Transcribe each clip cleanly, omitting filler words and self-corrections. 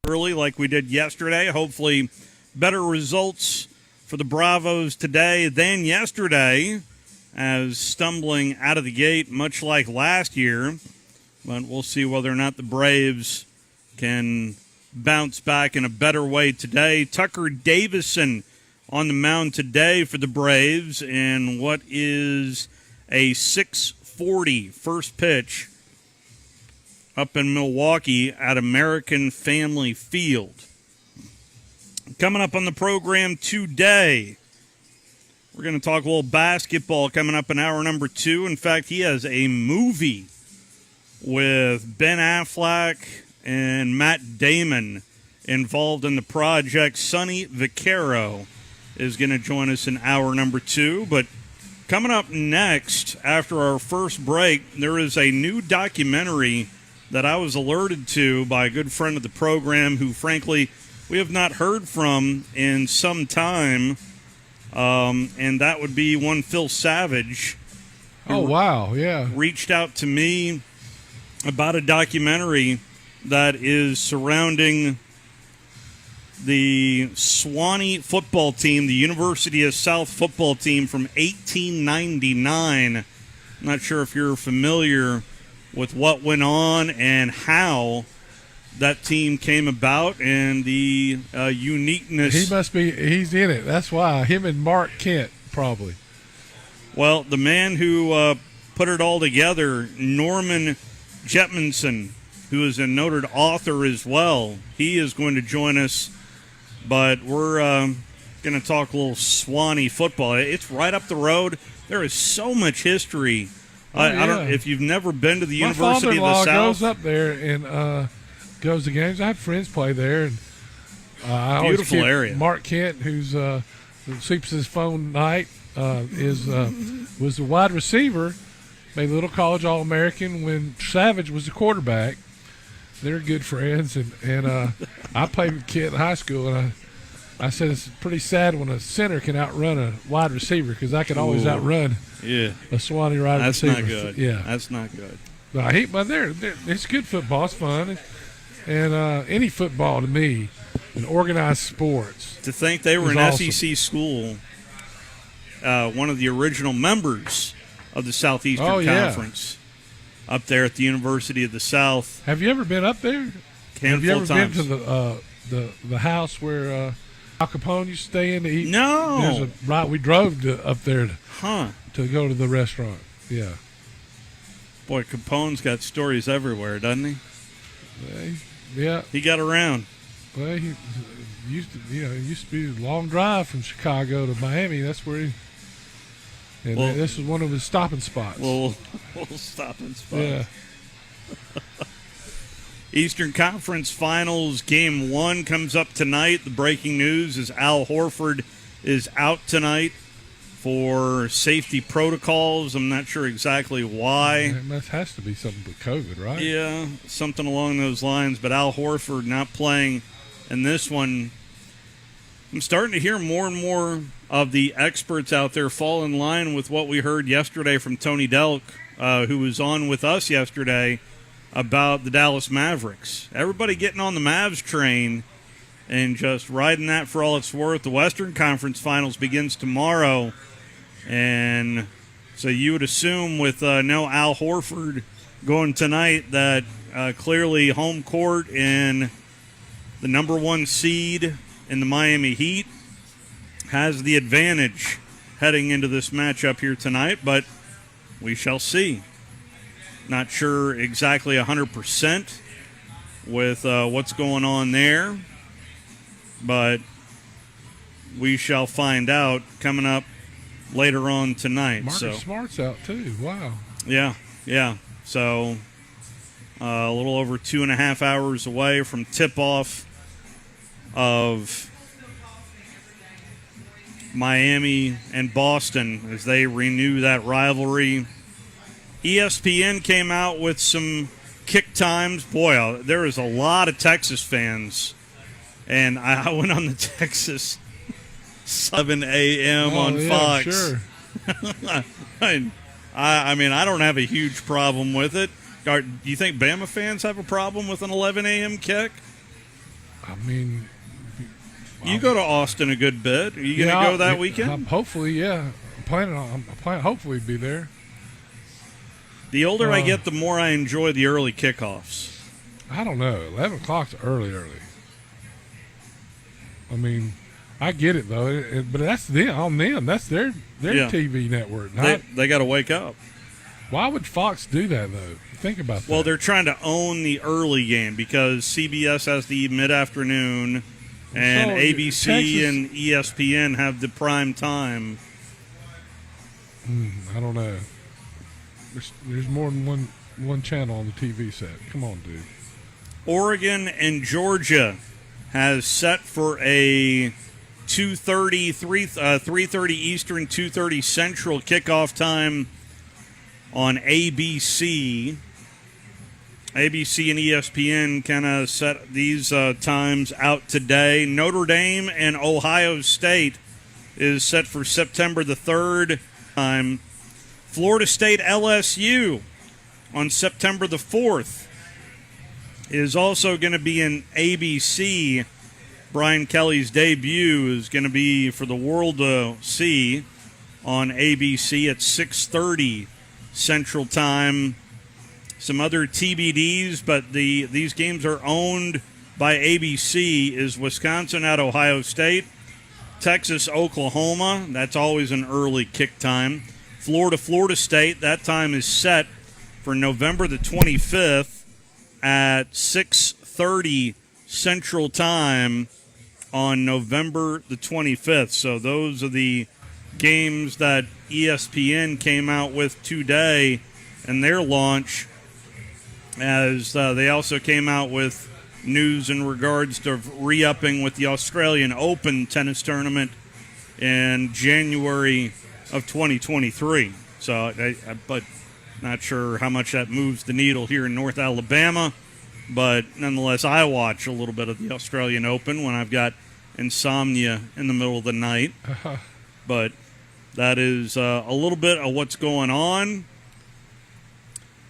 Early like we did yesterday. Hopefully better results for the Bravos today than yesterday, as stumbling out of the gate much like last year. But we'll see whether or not the Braves can bounce back in a better way today. Tucker Davison on the mound today for the Braves in what is a 6:40 first pitch up in Milwaukee at American Family Field. Coming up on the program today, we're going to talk a little basketball coming up in hour number 2. In fact, he has a movie with Ben Affleck and Matt Damon involved in the project. Sonny Vaccaro is going to join us in hour number 2. But coming up next, after our first break, there is a new documentary that I was alerted to by a good friend of the program who, frankly, we have not heard from in some time, and that would be one Phil Savage. Oh, wow, yeah. Reached out to me about a documentary that is surrounding the Swanee football team, the University of South football team from 1899. I'm not sure if you're familiar with what went on and how that team came about and the uniqueness. He's in it. That's why. Him and Mark Kent, probably. Well, the man who put it all together, Norman Jetmanson, who is a noted author as well, he is going to join us. But we're going to talk a little Swanee football. It's right up the road. There is so much history. I don't. If you've never been to the University of the South, goes up there and goes to games. I have friends play there, and beautiful area. Mark Kent, who sleeps his phone night, was the wide receiver. Made a little college All-American when Savage was the quarterback. They're good friends, and I played with Kent in high school, and I said it's pretty sad when a center can outrun a wide receiver because I could always outrun a Swanee wide receiver. That's not good. Yeah, that's not good. But it's good football. It's fun, and any football to me, and organized sports. To think they were an awesome. SEC school, one of the original members of the Southeastern Conference, up there at the University of the South. Have you ever been up there? Have you ever been to the house where Al Capone used to stay in to eat? No. We drove up there to go to the restaurant. Yeah. Boy, Capone's got stories everywhere, doesn't he? Yeah. He got around. Well, he used to be a long drive from Chicago to Miami. That's where this is one of his stopping spots. Little stopping spot. Yeah. Eastern Conference Finals Game 1 comes up tonight. The breaking news is Al Horford is out tonight for safety protocols. I'm not sure exactly why. It has to be something with COVID, right? Yeah, something along those lines. But Al Horford not playing in this one. I'm starting to hear more and more of the experts out there fall in line with what we heard yesterday from Tony Delk, who was on with us yesterday, about the Dallas Mavericks. Everybody getting on the Mavs train and just riding that for all it's worth. The Western Conference Finals begins tomorrow, and so you would assume with no Al Horford going tonight that clearly home court and the number 1 seed in the Miami Heat has the advantage heading into this matchup here tonight, but we shall see. Not sure exactly 100% with what's going on there, but we shall find out coming up later on tonight. Marcus Smart's out too. Wow. Yeah. So a little over 2.5 hours away from tip-off of Miami and Boston as they renew that rivalry. ESPN came out with some kick times. Boy, there is a lot of Texas fans. And I went on the Texas 7 a.m. on yeah, Fox. Sure. I mean, I don't have a huge problem with it. Do you think Bama fans have a problem with an 11 a.m. kick? I mean, you go to Austin a good bit. Are you going to go that weekend? Hopefully, yeah. I'm planning hopefully be there. The older I get, the more I enjoy the early kickoffs. I don't know. 11 o'clock's early. I mean, I get it though, but that's on them. That's their TV network. They got to wake up. Why would Fox do that though? Think about that. Well, they're trying to own the early game because CBS has the mid-afternoon, and ABC and ESPN have the prime time. I don't know. There's more than one channel on the TV set. Come on, dude. Oregon and Georgia has set for a 3:30 Eastern, 2:30 Central kickoff time on ABC. ABC and ESPN kind of set these times out today. Notre Dame and Ohio State is set for September the 3rd time. Florida State LSU on September the 4th is also going to be in ABC. Brian Kelly's debut is going to be for the world to see on ABC at 6:30 Central Time. Some other TBDs, but these games are owned by ABC, is Wisconsin at Ohio State, Texas, Oklahoma. That's always an early kick time. Florida State, that time is set for November the 25th at 6:30 Central Time on November the 25th. So those are the games that ESPN came out with today in their launch, as they also came out with news in regards to re-upping with the Australian Open tennis tournament in January of 2023. So, but not sure how much that moves the needle here in North Alabama. But nonetheless, I watch a little bit of the Australian Open when I've got insomnia in the middle of the night. But that is a little bit of what's going on.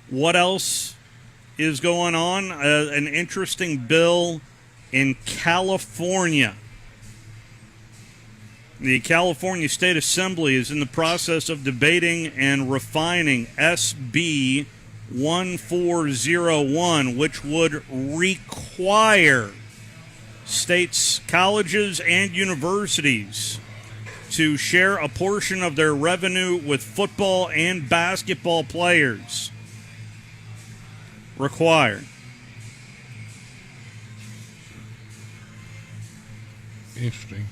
What else is going on? An interesting bill in California. The California State Assembly is in the process of debating and refining SB 1401, which would require states, colleges, and universities to share a portion of their revenue with football and basketball players. Required. Interesting.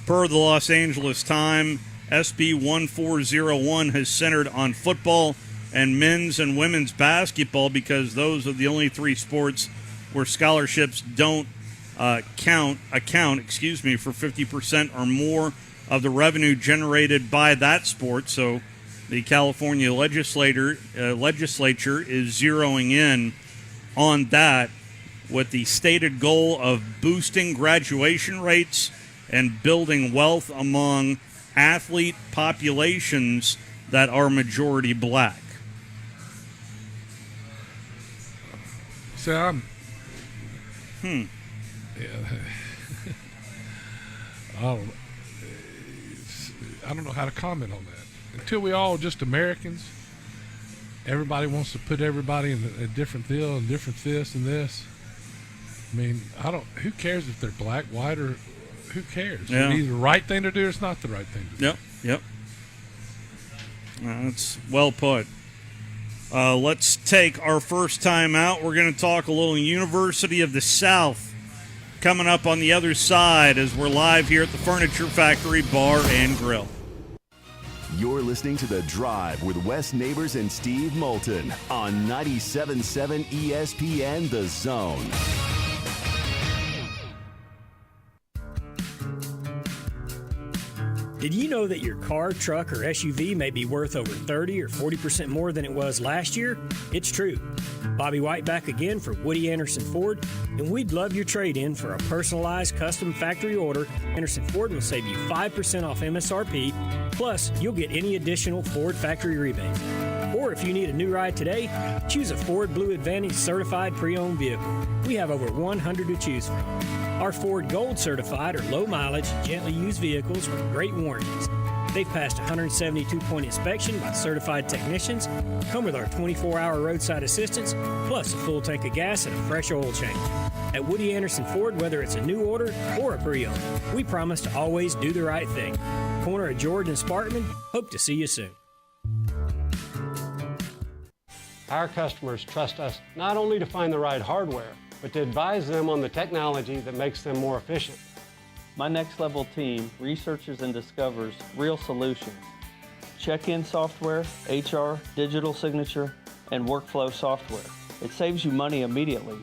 Per the Los Angeles Times, SB 1401 has centered on football and men's and women's basketball because those are the only three sports where scholarships don't account for 50% or more of the revenue generated by that sport. So the California legislature is zeroing in on that with the stated goal of boosting graduation rates and building wealth among athlete populations that are majority black. So Yeah. I don't know how to comment on that. Until we all just Americans, everybody wants to put everybody in a different deal and different this and this. I mean, who cares if they're black, white, or who cares? Yeah. It's either the right thing to do or it's not the right thing to do. Yep. That's well put. Let's take our first time out. We're going to talk a little University of the South coming up on the other side as we're live here at the Furniture Factory Bar and Grill. You're listening to The Drive with Wes Neighbors and Steve Moulton on 97.7 ESPN The Zone. Did you know that your car, truck, or SUV may be worth over 30 or 40% more than it was last year? It's true. Bobby White back again for Woody Anderson Ford, and we'd love your trade-in for a personalized custom factory order. Anderson Ford will save you 5% off MSRP, plus you'll get any additional Ford factory rebates. Or if you need a new ride today, choose a Ford Blue Advantage certified pre-owned vehicle. We have over 100 to choose from. Our Ford Gold certified or low mileage, gently used vehicles with great warranties. They've passed a 172-point inspection by certified technicians, come with our 24-hour roadside assistance, plus a full tank of gas and a fresh oil change. At Woody Anderson Ford, whether it's a new order or a pre-owned, we promise to always do the right thing. Corner of George and Sparkman, hope to see you soon. Our customers trust us not only to find the right hardware, but to advise them on the technology that makes them more efficient. My Next Level team researches and discovers real solutions. Check-in software, HR, digital signature, and workflow software. It saves you money immediately.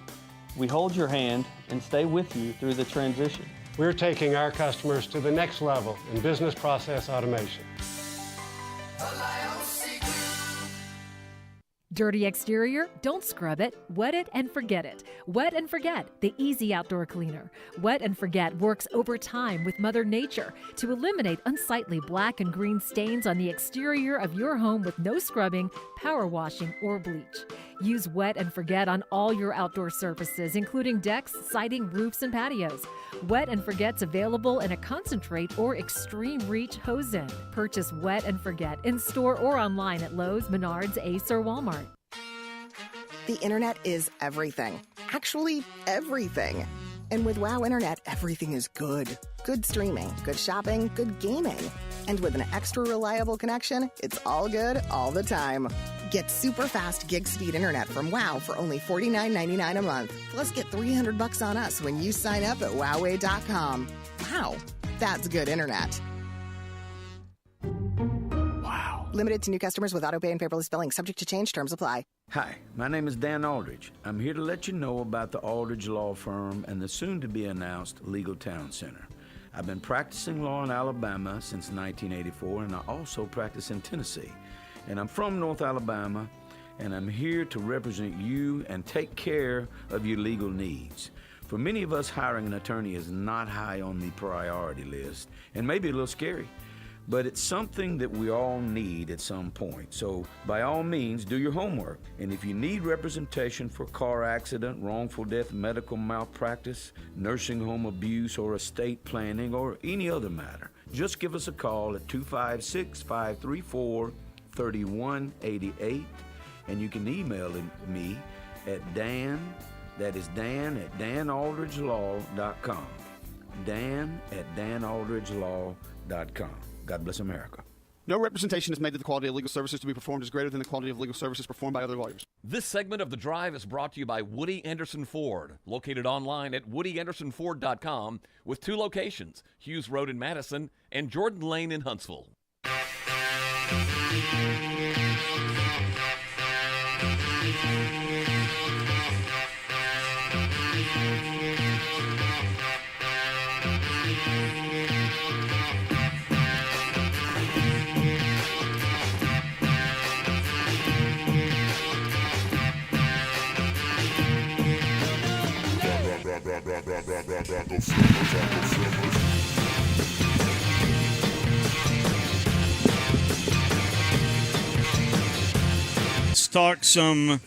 We hold your hand and stay with you through the transition. We're taking our customers to the next level in business process automation. Dirty exterior? Don't scrub it. Wet it and forget it. Wet and Forget, the easy outdoor cleaner. Wet and Forget works over time with Mother Nature to eliminate unsightly black and green stains on the exterior of your home with no scrubbing, power washing, or bleach. Use Wet and Forget on all your outdoor surfaces, including decks, siding, roofs, and patios. Wet and Forget's available in a concentrate or extreme reach hose-in. Purchase Wet and Forget in store or online at Lowe's, Menards, Ace, or Walmart. The internet is everything. Actually, everything. And with WoW Internet, everything is good. Good streaming, good shopping, good gaming. And with an extra reliable connection, it's all good all the time. Get super fast gig speed internet from WoW for only $49.99 a month. Plus get $300 on us when you sign up at Wowway.com. Wow, that's good internet. Wow. Limited to new customers with auto-pay and paperless billing. Subject to change. Terms apply. Hi, my name is Dan Aldridge. I'm here to let you know about the Aldridge Law Firm and the soon-to-be-announced Legal Town Center. I've been practicing law in Alabama since 1984, and I also practice in Tennessee. And I'm from North Alabama, and I'm here to represent you and take care of your legal needs. For many of us, hiring an attorney is not high on the priority list, and maybe a little scary. But it's something that we all need at some point. So by all means, do your homework. And if you need representation for car accident, wrongful death, medical malpractice, nursing home abuse, or estate planning, or any other matter, just give us a call at 256-534-3188. And you can email me at Dan, that is Dan at danaldridgelaw.com. Dan at danaldridgelaw.com. God bless America. No representation is made that the quality of legal services to be performed is greater than the quality of legal services performed by other lawyers. This segment of The Drive is brought to you by Woody Anderson Ford, located online at WoodyAndersonFord.com with 2 locations, Hughes Road in Madison and Jordan Lane in Huntsville. Let's talk some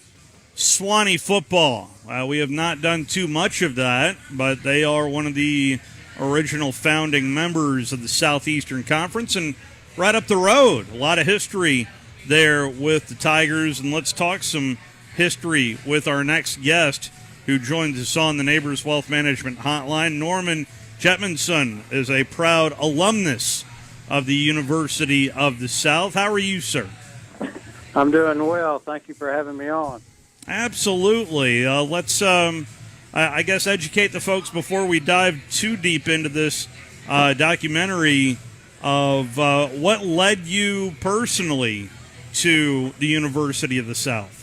Swanee football. We have not done too much of that, but they are one of the original founding members of the Southeastern Conference and right up the road. A lot of history there with the Tigers, and let's talk some history with our next guest who joins us on the Neighbors Wealth Management Hotline. Norman Jetmanson is a proud alumnus of the University of the South. How are you, sir? I'm doing well. Thank you for having me on. Absolutely. Let's, I guess, educate the folks before we dive too deep into this documentary of what led you personally to the University of the South.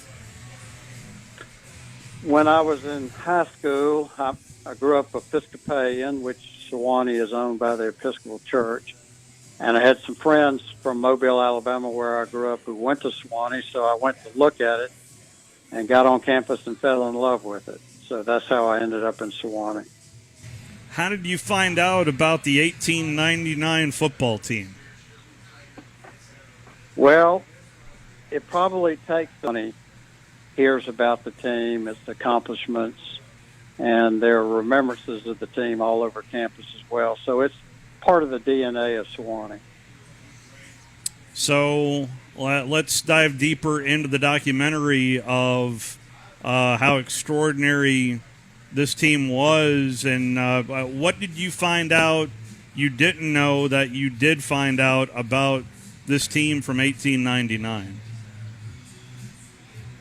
When I was in high school, I grew up Episcopalian, which Sewanee is owned by the Episcopal Church. And I had some friends from Mobile, Alabama, where I grew up, who went to Sewanee, so I went to look at it. and got on campus and fell in love with it. So that's how I ended up in Sewanee. How did you find out about the 1899 football team? Well, it probably takes somebody hears about the team, its accomplishments, and there are remembrances of the team all over campus as well. So it's part of the DNA of Sewanee. So let's dive deeper into the documentary of how extraordinary this team was, and what did you find out you didn't know that you did find out about this team from 1899?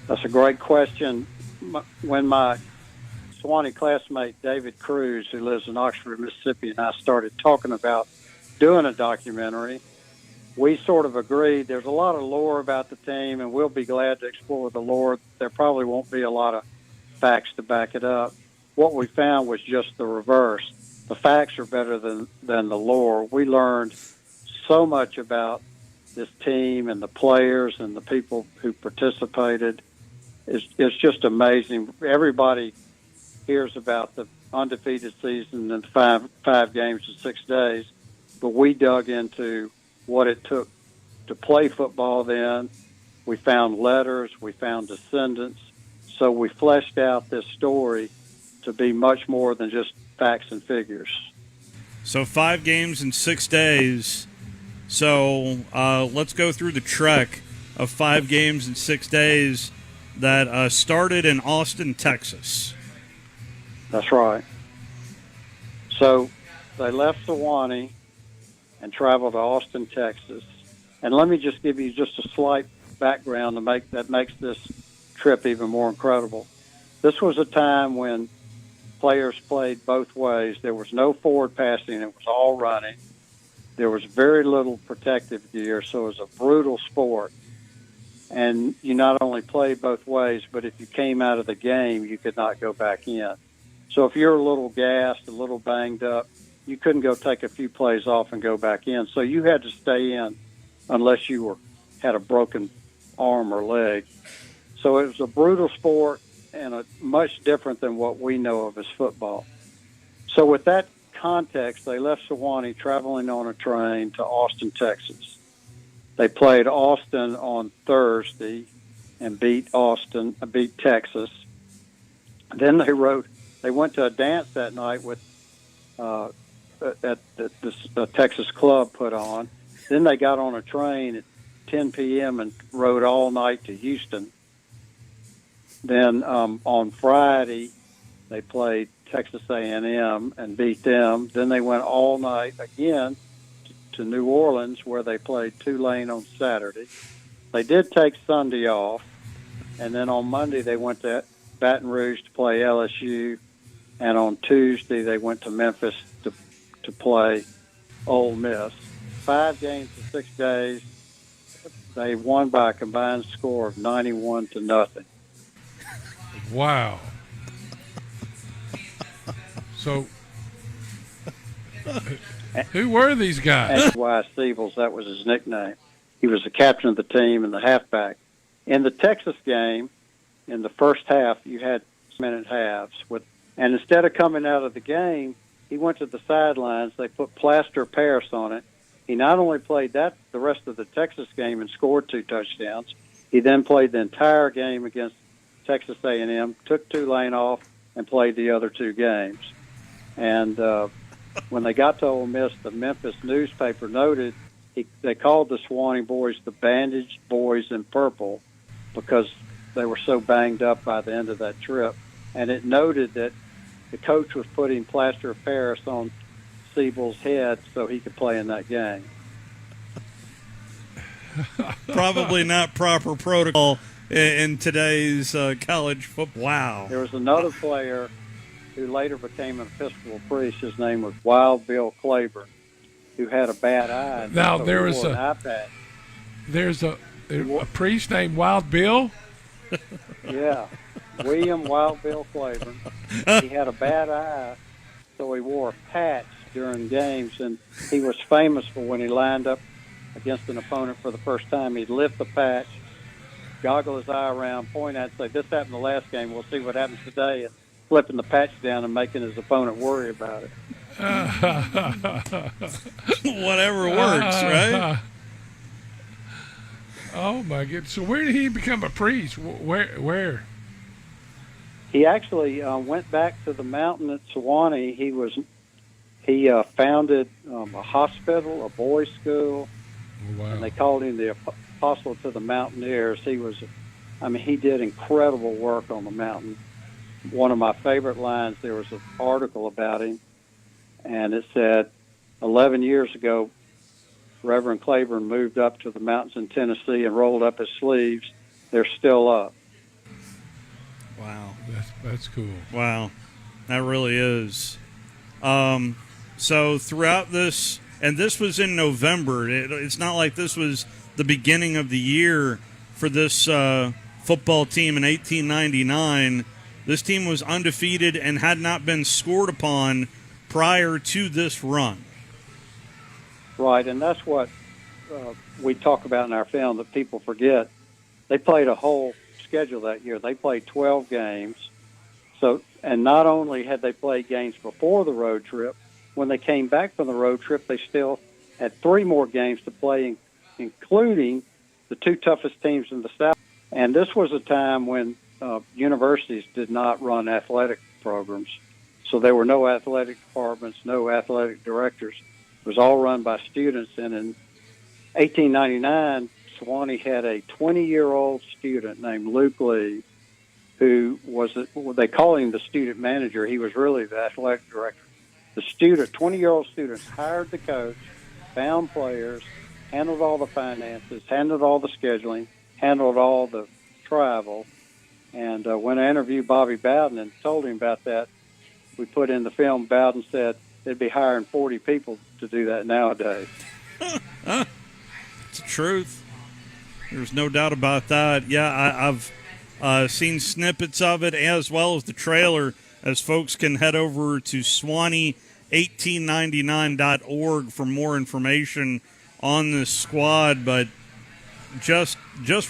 That's a great question. When my Sewanee classmate David Cruz, who lives in Oxford, Mississippi, and I started talking about doing a documentary, we sort of agreed there's a lot of lore about the team, and we'll be glad to explore the lore. There probably won't be a lot of facts to back it up. What we found was just the reverse. The facts are better than the lore. We learned so much about this team and the players and the people who participated. It's just amazing. Everybody hears about the undefeated season and five games in 6 days, but we dug into what it took to play football then. We found letters, we found descendants, so we fleshed out this story to be much more than just facts and figures. So 5 games in 6 days. So let's go through the trek of 5 games in 6 days that started in Austin, Texas. That's right. So they left Sewanee and traveled to Austin, Texas. And let me just give you just a slight background that makes this trip even more incredible. This was a time when players played both ways. There was no forward passing. It was all running. There was very little protective gear, so it was a brutal sport. And you not only played both ways, but if you came out of the game, you could not go back in. So if you're a little gassed, a little banged up, you couldn't go take a few plays off and go back in. So you had to stay in unless you had a broken arm or leg. So it was a brutal sport and much different than what we know of as football. So with that context, they left Sewanee traveling on a train to Austin, Texas. They played Austin on Thursday and beat Texas. Then they went to a dance that night at this Texas club put on. Then they got on a train at 10 p.m. and rode all night to Houston. Then on Friday, they played Texas A&M and beat them. Then they went all night again to New Orleans, where they played Tulane on Saturday. They did take Sunday off, and then on Monday they went to Baton Rouge to play LSU, and on Tuesday they went to Memphis to play Ole Miss. 5 games in 6 days. They won by a combined score of 91-0. Wow. So, who were these guys? Wes Siebels, that was his nickname. He was the captain of the team and the halfback. In the Texas game, in the first half, you had minute halves. And instead of coming out of the game, he went to the sidelines. They put plaster of Paris on it. He not only played that the rest of the Texas game and scored 2 touchdowns, he then played the entire game against Texas A&M, took Tulane off, and played the other 2 games. And when they got to Ole Miss, the Memphis newspaper noted they called the Sewanee boys the bandaged boys in purple because they were so banged up by the end of that trip. And it noted that the coach was putting plaster of Paris on Siebel's head so he could play in that game. Probably not proper protocol in today's college football. Wow. There was another player who later became an Episcopal priest. His name was Wild Bill Claiborne, who had a bad eye. Now, so there was there's a priest named Wild Bill? Yeah. William Wild Bill Claiborne. He had a bad eye, so he wore a patch during games, and he was famous for when he lined up against an opponent for the first time, he'd lift the patch, goggle his eye around, point at, say, "This happened the last game. We'll see what happens today," and flipping the patch down and making his opponent worry about it. Whatever works, right? Oh my goodness! So where did he become a priest? Where? He actually went back to the mountain at Sewanee. He founded a hospital, a boys' school, Wow. and they called him the apostle to the mountaineers. He did incredible work on the mountain. One of my favorite lines, there was an article about him, and it said, 11 years ago, Reverend Claiborne moved up to the mountains in Tennessee and rolled up his sleeves. They're still up. Wow. That's cool. Wow. That really is. So throughout this, and this was in November, it's not like this was the beginning of the year for this football team in 1899. This team was undefeated and had not been scored upon prior to this run. Right, and that's what we talk about in our film that people forget. They played a whole schedule that year. They played 12 games. And not only had they played games before the road trip, when they came back from the road trip, they still had 3 more games to play, including the 2 toughest teams in the South. And this was a time when universities did not run athletic programs. So there were no athletic departments, no athletic directors. It was all run by students. And in 1899, Sewanee had a 20-year-old student named Luke Lee, who they call him the student manager. He was really the athletic director. The 20-year-old students hired the coach, found players, handled all the finances, handled all the scheduling, handled all the travel. And when I interviewed Bobby Bowden and told him about that, we put in the film, Bowden said they'd be hiring 40 people to do that nowadays. It's the truth. There's no doubt about that. Yeah, I've seen snippets of it as well as the trailer, as folks can head over to Swanee1899.org for more information on this squad. But just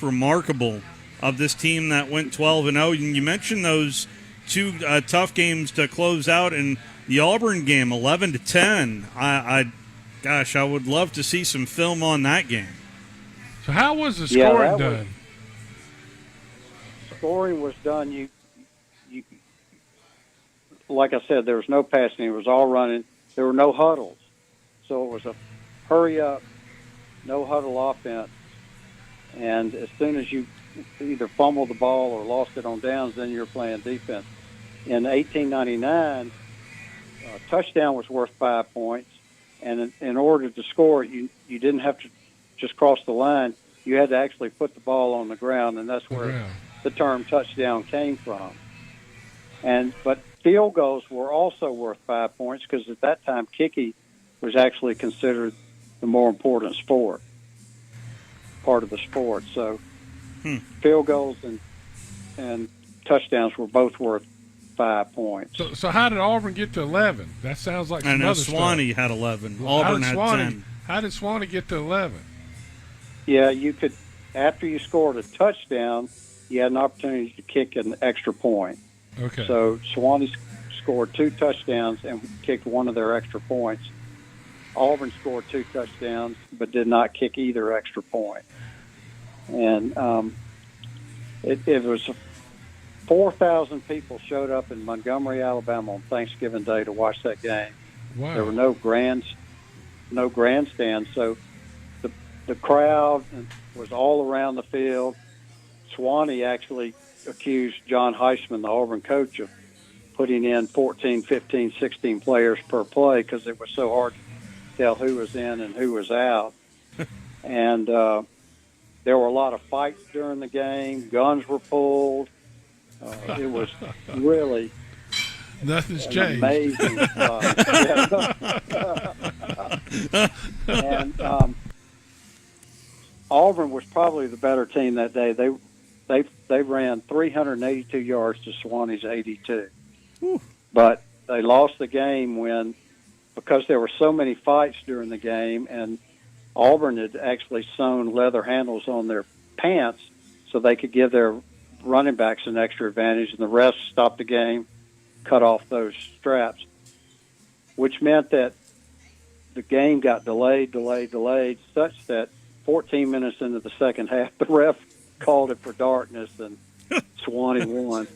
remarkable of this team that went 12-0. You mentioned those 2 tough games to close out, and the Auburn game, 11-10. I would love to see some film on that game. So how was the scoring done? Scoring was done. You, like I said, there was no passing. It was all running. There were no huddles. So it was a hurry up, no huddle offense. And as soon as you either fumbled the ball or lost it on downs, then you're playing defense. In 1899, a touchdown was worth 5 points. And in order to score, you didn't have to just cross the line. You had to actually put the ball on the ground, and that's where the term touchdown came from. But field goals were also worth 5 points because at that time kicking was actually considered the more important part of the sport. So field goals and touchdowns were both worth 5 points. So how did Auburn get to 11? That sounds like some other Swanee stuff. had 11. Auburn had 10. How did Swanee get to 11? Yeah, you could, after you scored a touchdown, you had an opportunity to kick an extra point. Okay. So Sewanee scored 2 touchdowns and kicked one of their extra points. Auburn scored 2 touchdowns but did not kick either extra point. And it was 4,000 people showed up in Montgomery, Alabama on Thanksgiving Day to watch that game. Wow. There were no grandstands, so the crowd was all around the field. Sewanee actually accused John Heisman, the Auburn coach, of putting in 14, 15, 16 players per play because it was so hard to tell who was in and who was out. And there were a lot of fights during the game. Guns were pulled. It was really nothing's changed. Amazing and Auburn was probably the better team that day. They ran 382 yards to Sewanee's 82. Whew. But they lost the game because there were so many fights during the game, and Auburn had actually sewn leather handles on their pants so they could give their running backs an extra advantage, and the refs stopped the game, cut off those straps, which meant that the game got delayed, such that 14 minutes into the second half, the ref called it for darkness, and Sewanee won.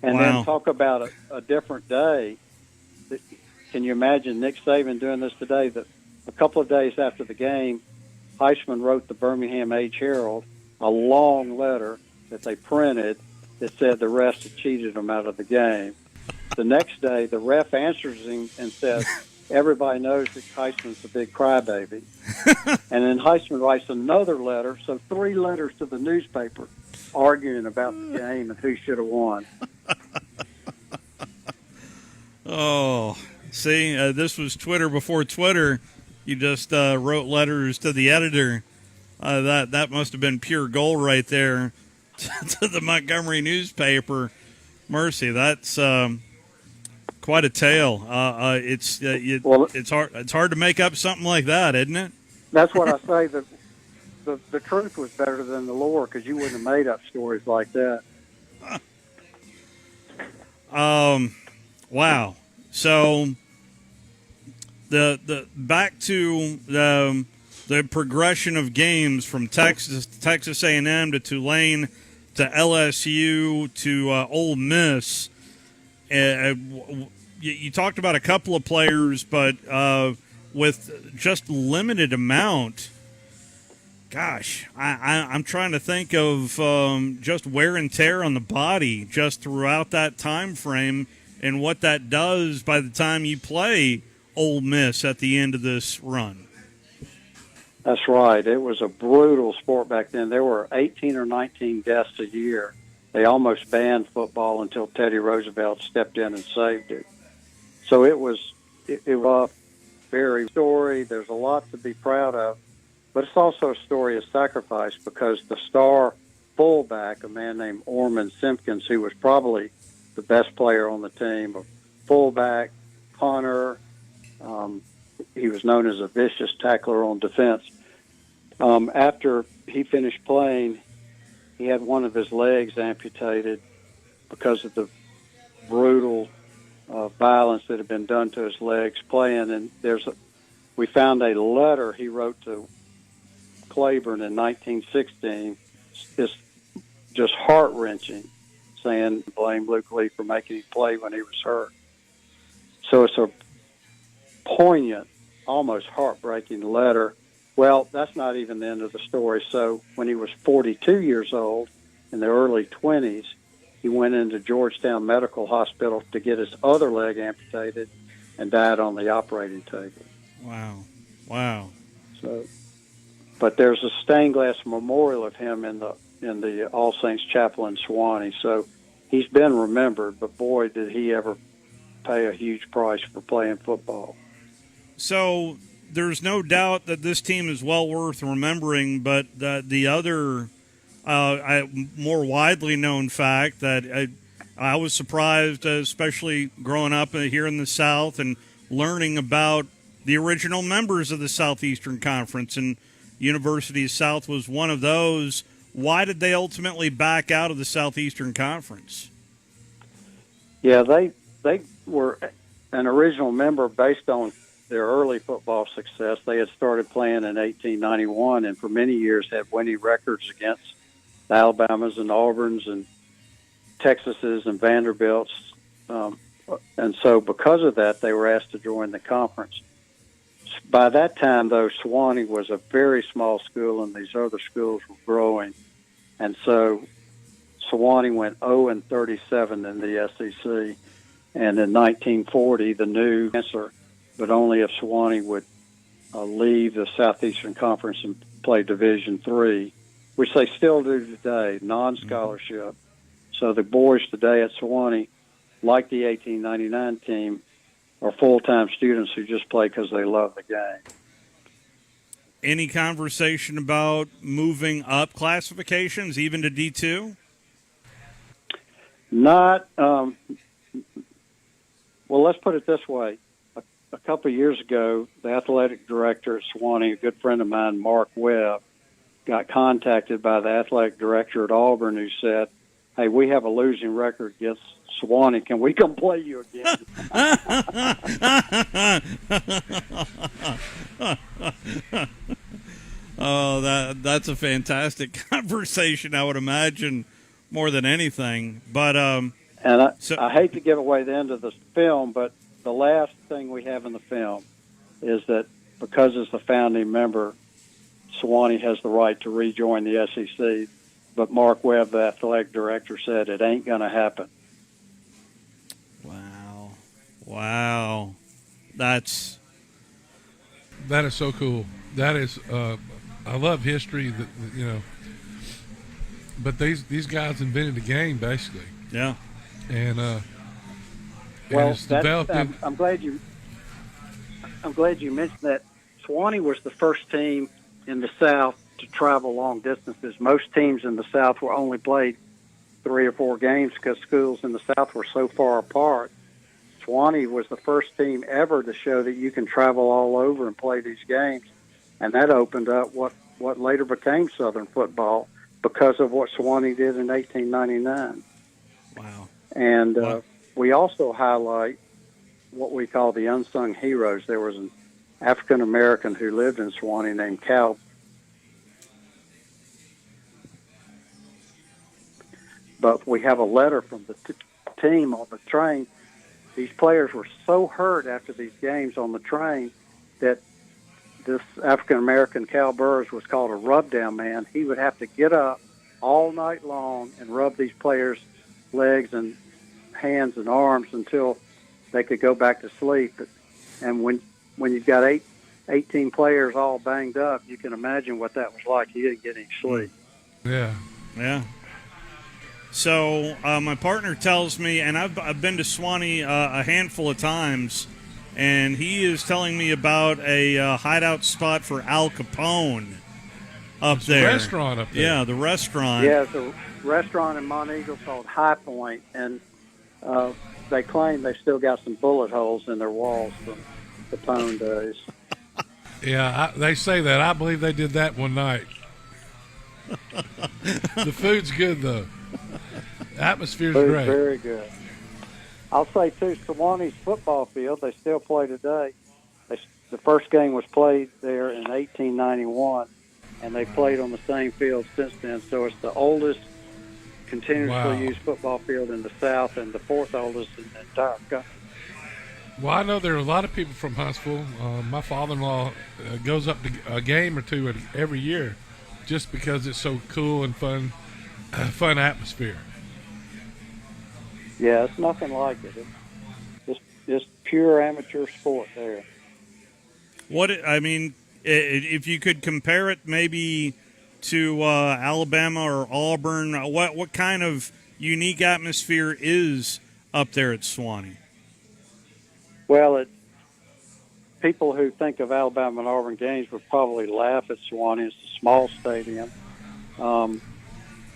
And then talk about a different day. Can you imagine Nick Saban doing this today? That a couple of days after the game, Heisman wrote the Birmingham Age-Herald a long letter that they printed that said the refs had cheated them out of the game. The next day, the ref answers him and says, everybody knows that Heisman's a big crybaby. And then Heisman writes another letter, so 3 letters to the newspaper arguing about the game and who should have won. Oh, see, this was Twitter before Twitter. You just wrote letters to the editor. That must have been pure gold right there to the Montgomery newspaper. Mercy, that's quite a tale. It's hard to make up something like that, isn't it? That's what I say. The truth was better than the lore, because you wouldn't have made up stories like that. Wow. So the back to the progression of games from Texas A&M to Tulane to LSU to Ole Miss. You talked about a couple of players, but with just limited amount. Gosh, I'm trying to think of just wear and tear on the body just throughout that time frame and what that does by the time you play Ole Miss at the end of this run. That's right. It was a brutal sport back then. There were 18 or 19 deaths a year. They almost banned football until Teddy Roosevelt stepped in and saved it. So it was a very story. There's a lot to be proud of. But it's also a story of sacrifice, because the star fullback, a man named Orman Simpkins, who was probably the best player on the team, a fullback, punter, he was known as a vicious tackler on defense. After he finished playing, he had one of his legs amputated because of the brutal violence that had been done to his legs playing. And we found a letter he wrote to Claiborne in 1916. It's just heart-wrenching, saying blame Luke Lee for making him play when he was hurt. So it's a poignant, almost heartbreaking letter. Well, that's not even the end of the story. So when he was 42 years old, in the early 20s, he went into Georgetown Medical Hospital to get his other leg amputated and died on the operating table. Wow. So, but there's a stained glass memorial of him in the All Saints Chapel in Sewanee. So he's been remembered, but boy, did he ever pay a huge price for playing football. So there's no doubt that this team is well worth remembering, but the other more widely known fact that I was surprised, especially growing up here in the South and learning about the original members of the Southeastern Conference, and University of South was one of those. Why did they ultimately back out of the Southeastern Conference? Yeah, they were an original member based on their early football success. They had started playing in 1891 and for many years had winning records against the Alabamas and Auburns and Texases and Vanderbilts. And so because of that, they were asked to join the conference. By that time, though, Sewanee was a very small school and these other schools were growing. And so Sewanee went 0-37 in the SEC. And in 1940, the new answer, but only if Sewanee would leave the Southeastern Conference and play Division III, which they still do today, non-scholarship. So the boys today at Sewanee, like the 1899 team, are full-time students who just play because they love the game. Any conversation about moving up classifications, even to D2? Not. Well, let's put it this way. A couple of years ago, the athletic director at Sewanee, a good friend of mine, Mark Webb, got contacted by the athletic director at Auburn, who said, "Hey, we have a losing record against Sewanee. Can we come play you again?" Oh, that's a fantastic conversation, I would imagine, more than anything. But and I hate to give away the end of the film, but the last thing we have in the film is that because it's the founding member, Sewanee has the right to rejoin the SEC. But Mark Webb, the athletic director, said it ain't going to happen. Wow. That is so cool. That is, I love history, but these guys invented the game, basically. Yeah. And, well, it's developed I'm glad you mentioned that. Sewanee was the first team in the South to travel long distances. Most teams in the South were only played 3 or 4 games because schools in the South were so far apart. Sewanee was the first team ever to show that you can travel all over and play these games, and that opened up what later became Southern football because of what Sewanee did in 1899. Wow. And we also highlight what we call the unsung heroes. There was an African-American who lived in Sewanee named Cal. But we have a letter from the team on the train. These players were so hurt after these games on the train that this African-American, Cal Burrs, was called a rub-down man. He would have to get up all night long and rub these players' legs and hands and arms until they could go back to sleep. And when you've got 18 players all banged up, you can imagine what that was like. He didn't get any sleep. Yeah. So my partner tells me, and I've been to Sewanee a handful of times, and he is telling me about a hideout spot for Al Capone up there. The restaurant up there. Yeah, the restaurant. Yeah, it's a restaurant in Monteagle called High Point, and they claim they still got some bullet holes in their walls from Capone days. Yeah, they say that. I believe they did that one night. The food's good, though. The atmosphere's great. Very good. I'll say, too, Sewanee's football field, they still play today. The first game was played there in 1891, and they played on the same field since then. So it's the oldest continuously used football field in the South and the 4th oldest in the entire country. Well, I know there are a lot of people from Huntsville. My father-in-law goes up to a game or two every year just because it's so cool and fun atmosphere. Yeah, it's nothing like it. It's just pure amateur sport there. If you could compare it maybe to Alabama or Auburn, what kind of unique atmosphere is up there at Sewanee? Well, people who think of Alabama and Auburn games would probably laugh at Sewanee. It's a small stadium,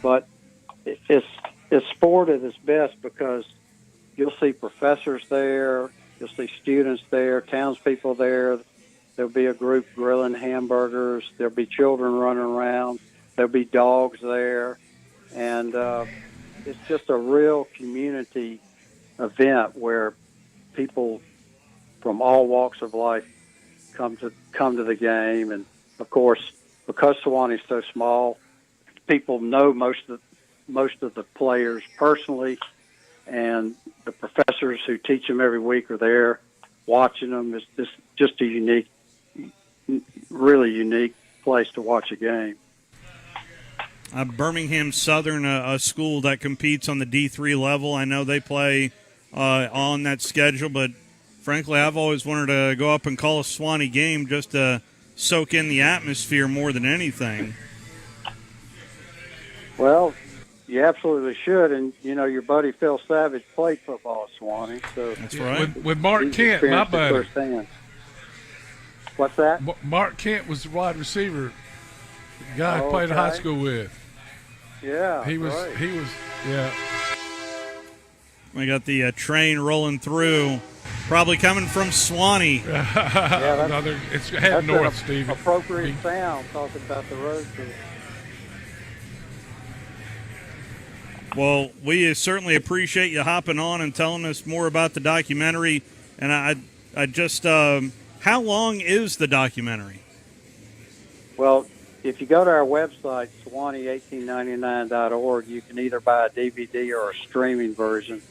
but it's sport at its best because you'll see professors there, you'll see students there, townspeople there. There'll be a group grilling hamburgers. There'll be children running around. There'll be dogs there, and it's just a real community event where people from all walks of life come to the game. And of course, because Sewanee's so small, people know most of the players personally, and the professors who teach them every week are there watching them. It's just a really unique place to watch a game. Birmingham Southern, a school that competes on the D3 level. I know they play on that schedule, but frankly, I've always wanted to go up and call a Sewanee game just to soak in the atmosphere more than anything. Well, you absolutely should, and your buddy Phil Savage played football at Sewanee, so that's right. With Mark Kent, my buddy. Firsthand. What's that? Mark Kent was the wide receiver, the guy I played in high school with. Yeah, he was. right. He was. Yeah. We got the train rolling through, probably coming from Sewanee. Yeah, it's heading north, Steve. Appropriate sound talking about the road trip. Well, we certainly appreciate you hopping on and telling us more about the documentary. And I just, how long is the documentary? Well, if you go to our website, Sewanee1899.org, you can either buy a DVD or a streaming version,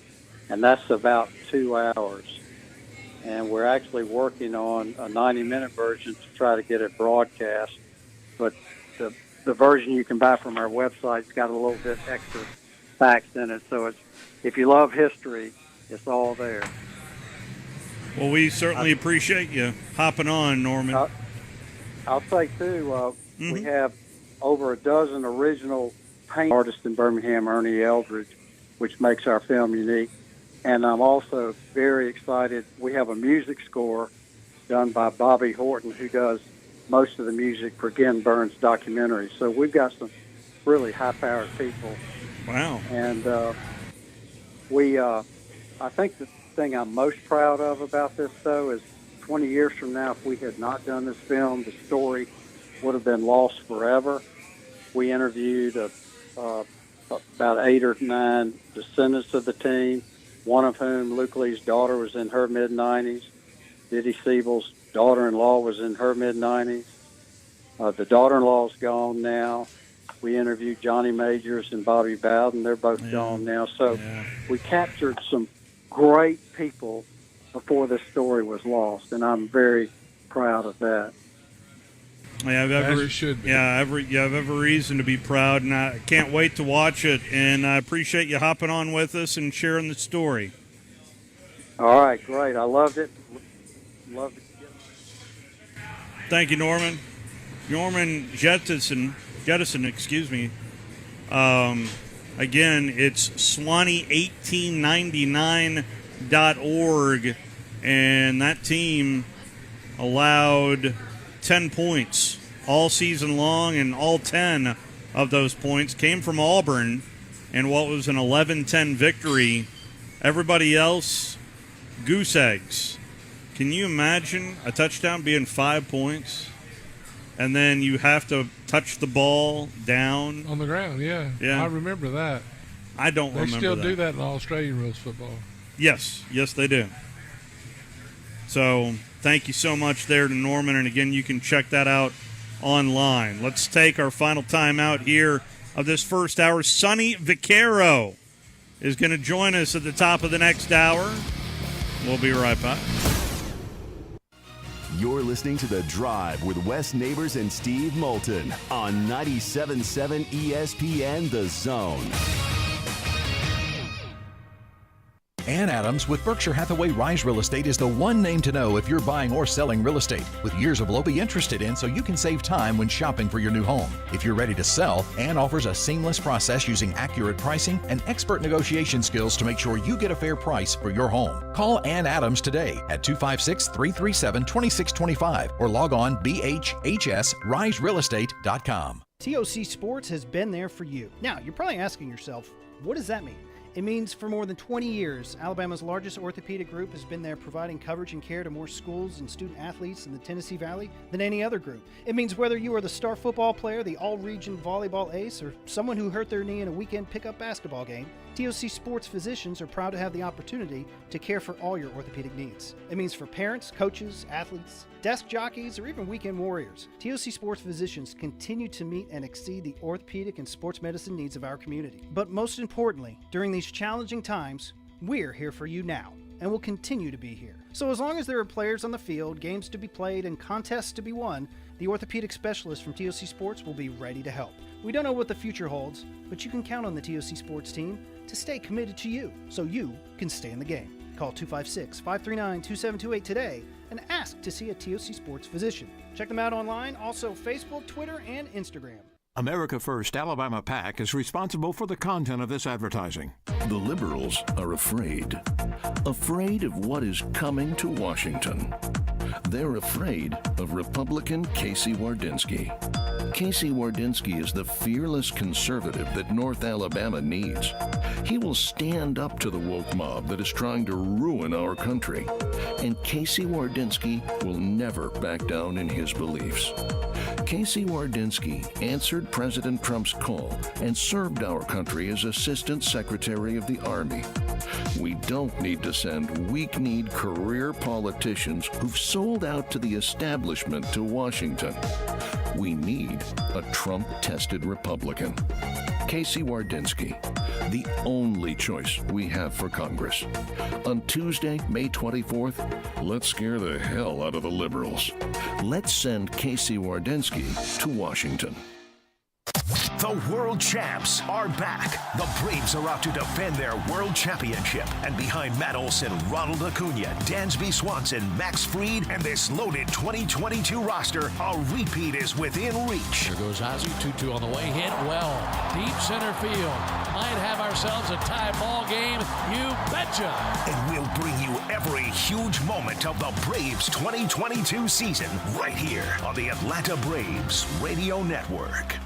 and that's about 2 hours. And we're actually working on a 90-minute version to try to get it broadcast. But the version you can buy from our website's got a little bit extra facts in it. So if you love history, it's all there. Well, we certainly appreciate you hopping on, Norman. I'll say, too, we have over a dozen original paint artists in Birmingham, Ernie Eldridge, which makes our film unique. And I'm also very excited. We have a music score done by Bobby Horton, who does most of the music for Ken Burns' documentary. So we've got some really high-powered people. Wow. And I think the thing I'm most proud of about this, though, is 20 years from now, if we had not done this film, the story would have been lost forever. We interviewed about 8 or 9 descendants of the team, one of whom, Luke Lee's daughter, was in her mid-90s. Diddy Siebel's daughter-in-law was in her mid-90s. The daughter-in-law's gone now. We interviewed Johnny Majors and Bobby Bowden. They're both gone now. So we captured some great people before this story was lost, and I'm very proud of that. Yeah, As it should be. Yeah, I have every reason to be proud, and I can't wait to watch it. And I appreciate you hopping on with us and sharing the story. All right, great. I loved it. Loved it. Thank you, Norman. Norman Jettison, excuse me. Again, it's Sewanee1899.org, and that team allowed 10 points all season long, and all 10 of those points came from Auburn in what was an 11-10 victory. Everybody else, goose eggs. Can you imagine a touchdown being 5 points? And then you have to touch the ball down. On the ground, yeah. I remember that. I don't remember that. They still do that in Australian rules football. Yes, they do. So thank you so much there to Norman. And, again, you can check that out online. Let's take our final time out here of this first hour. Sonny Vaccaro is going to join us at the top of the next hour. We'll be right back. You're listening to The Drive with Wes Neighbors and Steve Moulton on 97.7 ESPN The Zone. Ann Adams with Berkshire Hathaway Rise Real Estate is the one name to know if you're buying or selling real estate. With years of low be interested in so you can save time when shopping for your new home. If you're ready to sell, Ann offers a seamless process using accurate pricing and expert negotiation skills to make sure you get a fair price for your home. Call Ann Adams today at 256-337-2625 or log on bhhsriserealestate.com. TOC Sports has been there for you. Now, you're probably asking yourself, what does that mean? It means for more than 20 years, Alabama's largest orthopedic group has been there providing coverage and care to more schools and student athletes in the Tennessee Valley than any other group. It means whether you are the star football player, the all-region volleyball ace, or someone who hurt their knee in a weekend pickup basketball game, TOC Sports physicians are proud to have the opportunity to care for all your orthopedic needs. It means for parents, coaches, athletes, desk jockeys, or even weekend warriors, TOC Sports physicians continue to meet and exceed the orthopedic and sports medicine needs of our community. But most importantly, during these challenging times, we're here for you now, and will continue to be here. So as long as there are players on the field, games to be played, and contests to be won, the orthopedic specialists from TOC Sports will be ready to help. We don't know what the future holds, but you can count on the TOC Sports team to stay committed to you, so you can stay in the game. Call 256-539-2728 today and ask to see a TOC Sports physician. Check them out online, also Facebook, Twitter, and Instagram. America First Alabama PAC is responsible for the content of this advertising. The liberals are afraid of what is coming to Washington. They're afraid of Republican Casey Wardynski. Casey Wardynski is the fearless conservative that North Alabama needs. He will stand up to the woke mob that is trying to ruin our country. And Casey Wardynski will never back down in his beliefs. Casey Wardynski answered President Trump's call and served our country as Assistant Secretary of the Army. We don't need to send weak-kneed career politicians who've sold out to the establishment to Washington. We need a Trump-tested Republican. Casey Wardynski, the only choice we have for Congress. On Tuesday, May 24th, let's scare the hell out of the liberals. Let's send Casey Wardynski to Washington. The world champs are back. The Braves are out to defend their world championship. And behind Matt Olson, Ronald Acuna, Dansby Swanson, Max Fried, and this loaded 2022 roster, a repeat is within reach. Here goes Ozzie, 2-2 on the way, hit well. Deep center field. Might have ourselves a tie ball game. You betcha. And we'll bring you every huge moment of the Braves 2022 season right here on the Atlanta Braves Radio Network.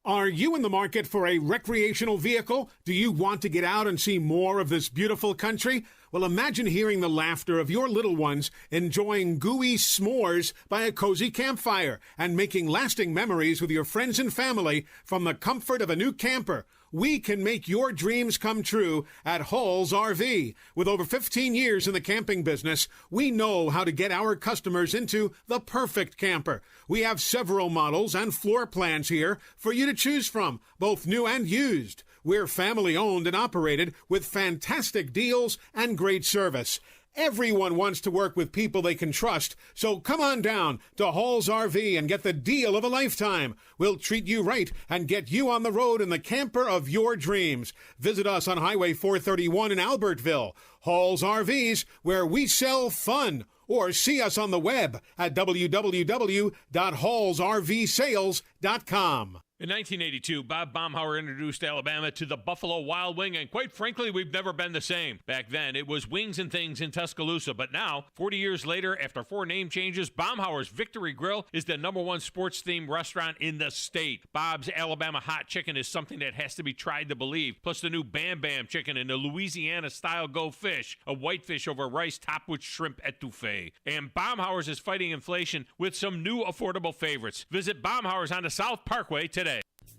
Are you in the market for a recreational vehicle? Do you want to get out and see more of this beautiful country? Well, imagine hearing the laughter of your little ones enjoying gooey s'mores by a cozy campfire and making lasting memories with your friends and family from the comfort of a new camper. We can make your dreams come true at Hall's RV. With over 15 years in the camping business, we know how to get our customers into the perfect camper. We have several models and floor plans here for you to choose from, both new and used. We're family owned and operated with fantastic deals and great service. Everyone wants to work with people they can trust, so come on down to Hall's RV and get the deal of a lifetime. We'll treat you right and get you on the road in the camper of your dreams. Visit us on Highway 431 in Albertville. Hall's RVs, where we sell fun. Or see us on the web at www.hallsrvsales.com. In 1982, Bob Baumhauer introduced Alabama to the Buffalo Wild Wing, and quite frankly, we've never been the same. Back then, it was Wings and Things in Tuscaloosa, but now, 40 years later, after 4 name changes, Baumhauer's Victory Grill is the #1 sports-themed restaurant in the state. Bob's Alabama Hot Chicken is something that has to be tried to believe, plus the new Bam Bam Chicken and the Louisiana-style Go Fish, a whitefish over rice topped with shrimp etouffee. And Baumhauer's is fighting inflation with some new affordable favorites. Visit Baumhauer's on the South Parkway today.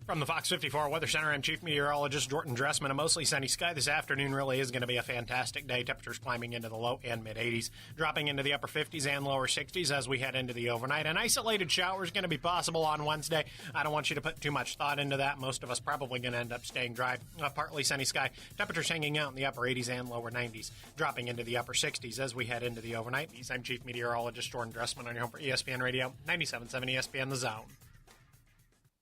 From the Fox 54 Weather Center, I'm Chief Meteorologist Jordan Dressman. A mostly sunny sky this afternoon really is going to be a fantastic day. Temperatures climbing into the low and mid-80s, dropping into the upper 50s and lower 60s as we head into the overnight. An isolated shower is going to be possible on Wednesday. I don't want you to put too much thought into that. Most of us probably going to end up staying dry. Partly sunny sky. Temperatures hanging out in the upper 80s and lower 90s, dropping into the upper 60s as we head into the overnight. I'm Chief Meteorologist Jordan Dressman on your home for ESPN Radio, 97.7 ESPN The Zone.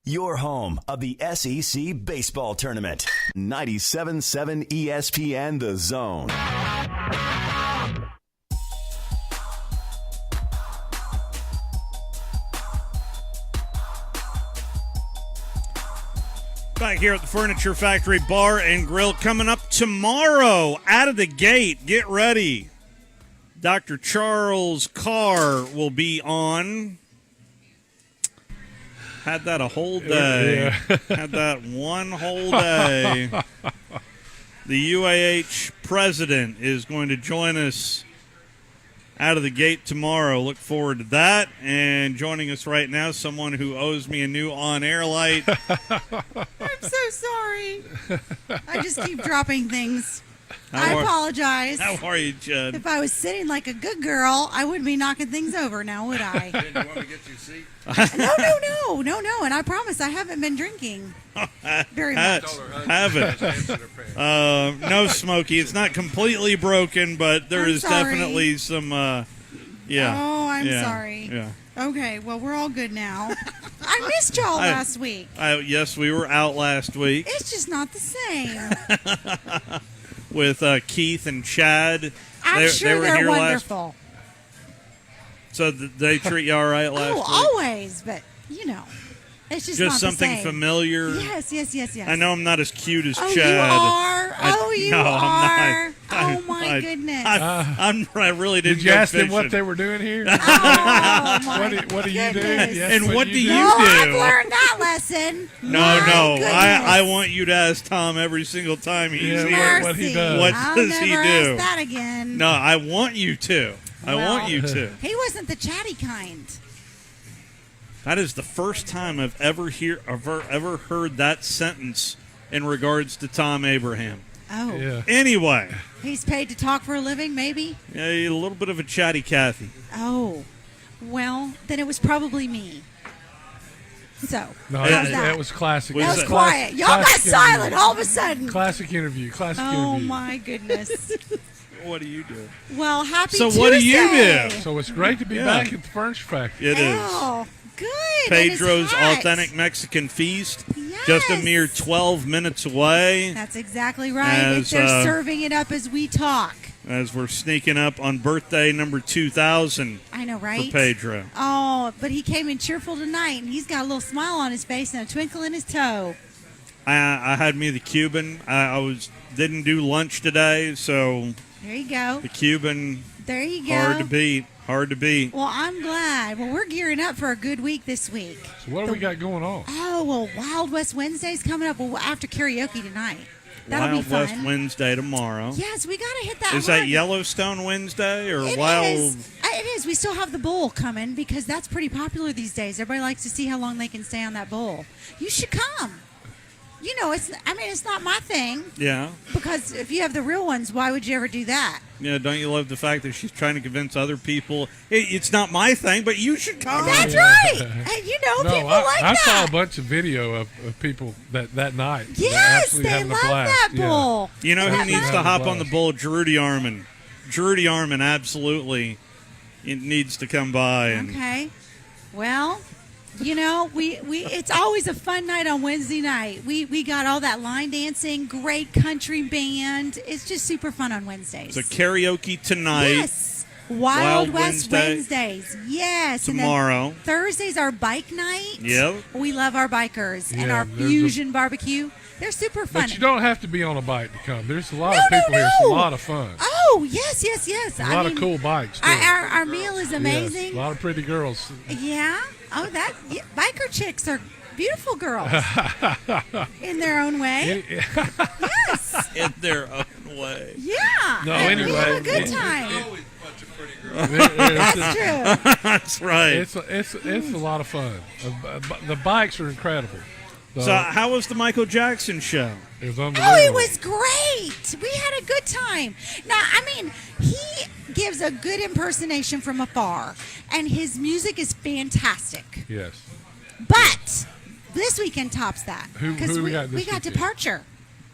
Your home of the SEC Baseball Tournament. 97.7 ESPN The Zone. Back here at the Furniture Factory Bar and Grill. Coming up tomorrow, out of the gate, get ready. Dr. Charles Carr will be on. Had that a whole day. Yeah. Had that one whole day. The UAH president is going to join us out of the gate tomorrow. Look forward to that. And joining us right now, someone who owes me a new on-air light. I'm so sorry. I just keep dropping things. I How apologize. How are you, Judd? If I was sitting like a good girl, I wouldn't be knocking things over now, would I? Did you want to get your seat? No. And I promise I haven't been drinking very much. Haven't. No, Smokey. It's not completely broken, but there is definitely some, yeah. Oh, I'm yeah, sorry. Yeah. Okay, well, we're all good now. I missed y'all last week. Yes, we were out last week. It's just not the same. With Keith and Chad. I'm sure they're wonderful. So they treat you all right last week? Oh, always, but, you know, it's just not something the same. familiar? Yes. I know I'm not as cute as Chad. You are? know you No, are. I'm not. Oh, my goodness. I really didn't. Did you go ask them fishing. what they were doing here? Oh, my what do you do? goodness. Yes, And what do you No, do? I've learned that lesson. No, My no. goodness. I want you to ask Tom every single time he's Yeah, here. what he does. What I'll does never he ask do? that again. No, I want you to. I Well, want you to. He wasn't the chatty kind. That is the first time I've ever heard that sentence in regards to Tom Abraham. Oh. Yeah. Anyway, He's paid to talk for a living, maybe? yeah, a little bit of a chatty Cathy. Oh. Well, then it was probably me. So, No, how's that that? was classic. That was Classic- quiet. Y'all got classic silent interview. all of a sudden. Classic interview. Classic Oh, interview. my goodness. What do you do? Well, happy So Tuesday. what do you do? So it's great to be Yeah. back at the furniture factory. It is. Oh, good. Pedro's And it's hot. Authentic Mexican Feast. Just a mere 12 minutes away That's exactly right. As, They're serving it up as we talk. as we're sneaking up on birthday number 2000 I know, right? for Pedro. Oh, but he came in cheerful tonight, and he's got a little smile on his face and a twinkle in his toe. I had me the Cuban. I didn't do lunch today, so There you go. the Cuban, There you go. hard to beat. Hard to beat. Well, I'm glad. Well, we're gearing up for a good week this week. So what do we got going on? Oh, well, Wild West Wednesday's coming up after karaoke tonight. That'll Wild be fun. West Wednesday tomorrow. Yes, we got to hit that Is hard. that Yellowstone Wednesday or It Wild? is. It is. We still have the bowl coming because that's pretty popular these days. Everybody likes to see how long they can stay on that bowl. You should come. You know, it's not my thing Yeah. because if you have the real ones, why would you ever do that? Yeah, don't you love the fact that she's trying to convince other people, it's not my thing, but you should come? That's right. And you know, No, people I like saw that. a bunch of video of people that night. Yes, absolutely they having a love blast. that Yeah. bowl. You know who That needs night. to hop on the bull? Drudy Armin. Drudy Armin absolutely it needs to come by. And Okay. Well, you know, we it's always a fun night on Wednesday night. We got all that line dancing, great country band. It's just super fun on Wednesdays. so karaoke tonight. Yes. Wild West Wednesday. Wednesdays. Yes. Tomorrow. And then Thursday's our bike night. Yep. We love our bikers and Yeah, our there's fusion barbecue. They're super fun. But you don't have to be on a bike to come. There's a lot No, of people no, here. It's a no. lot of fun. Oh, yes, yes, yes. A lot of cool bikes. Too. Our meal is Yes, amazing. a lot of pretty girls. Yeah. Oh, biker chicks are beautiful girls in their own way. Yes. In their own way. Yeah. No, and we have a anyway. good time. That's true. That's right. It's a lot of fun. The bikes are incredible. So how was the Michael Jackson show? It was Oh, unbelievable. it was great. We had a good time. Now, I mean, he gives a good impersonation from afar, and his music is fantastic. Yes. But this weekend tops that. Who 'Cause we we got this we got weekend? Departure.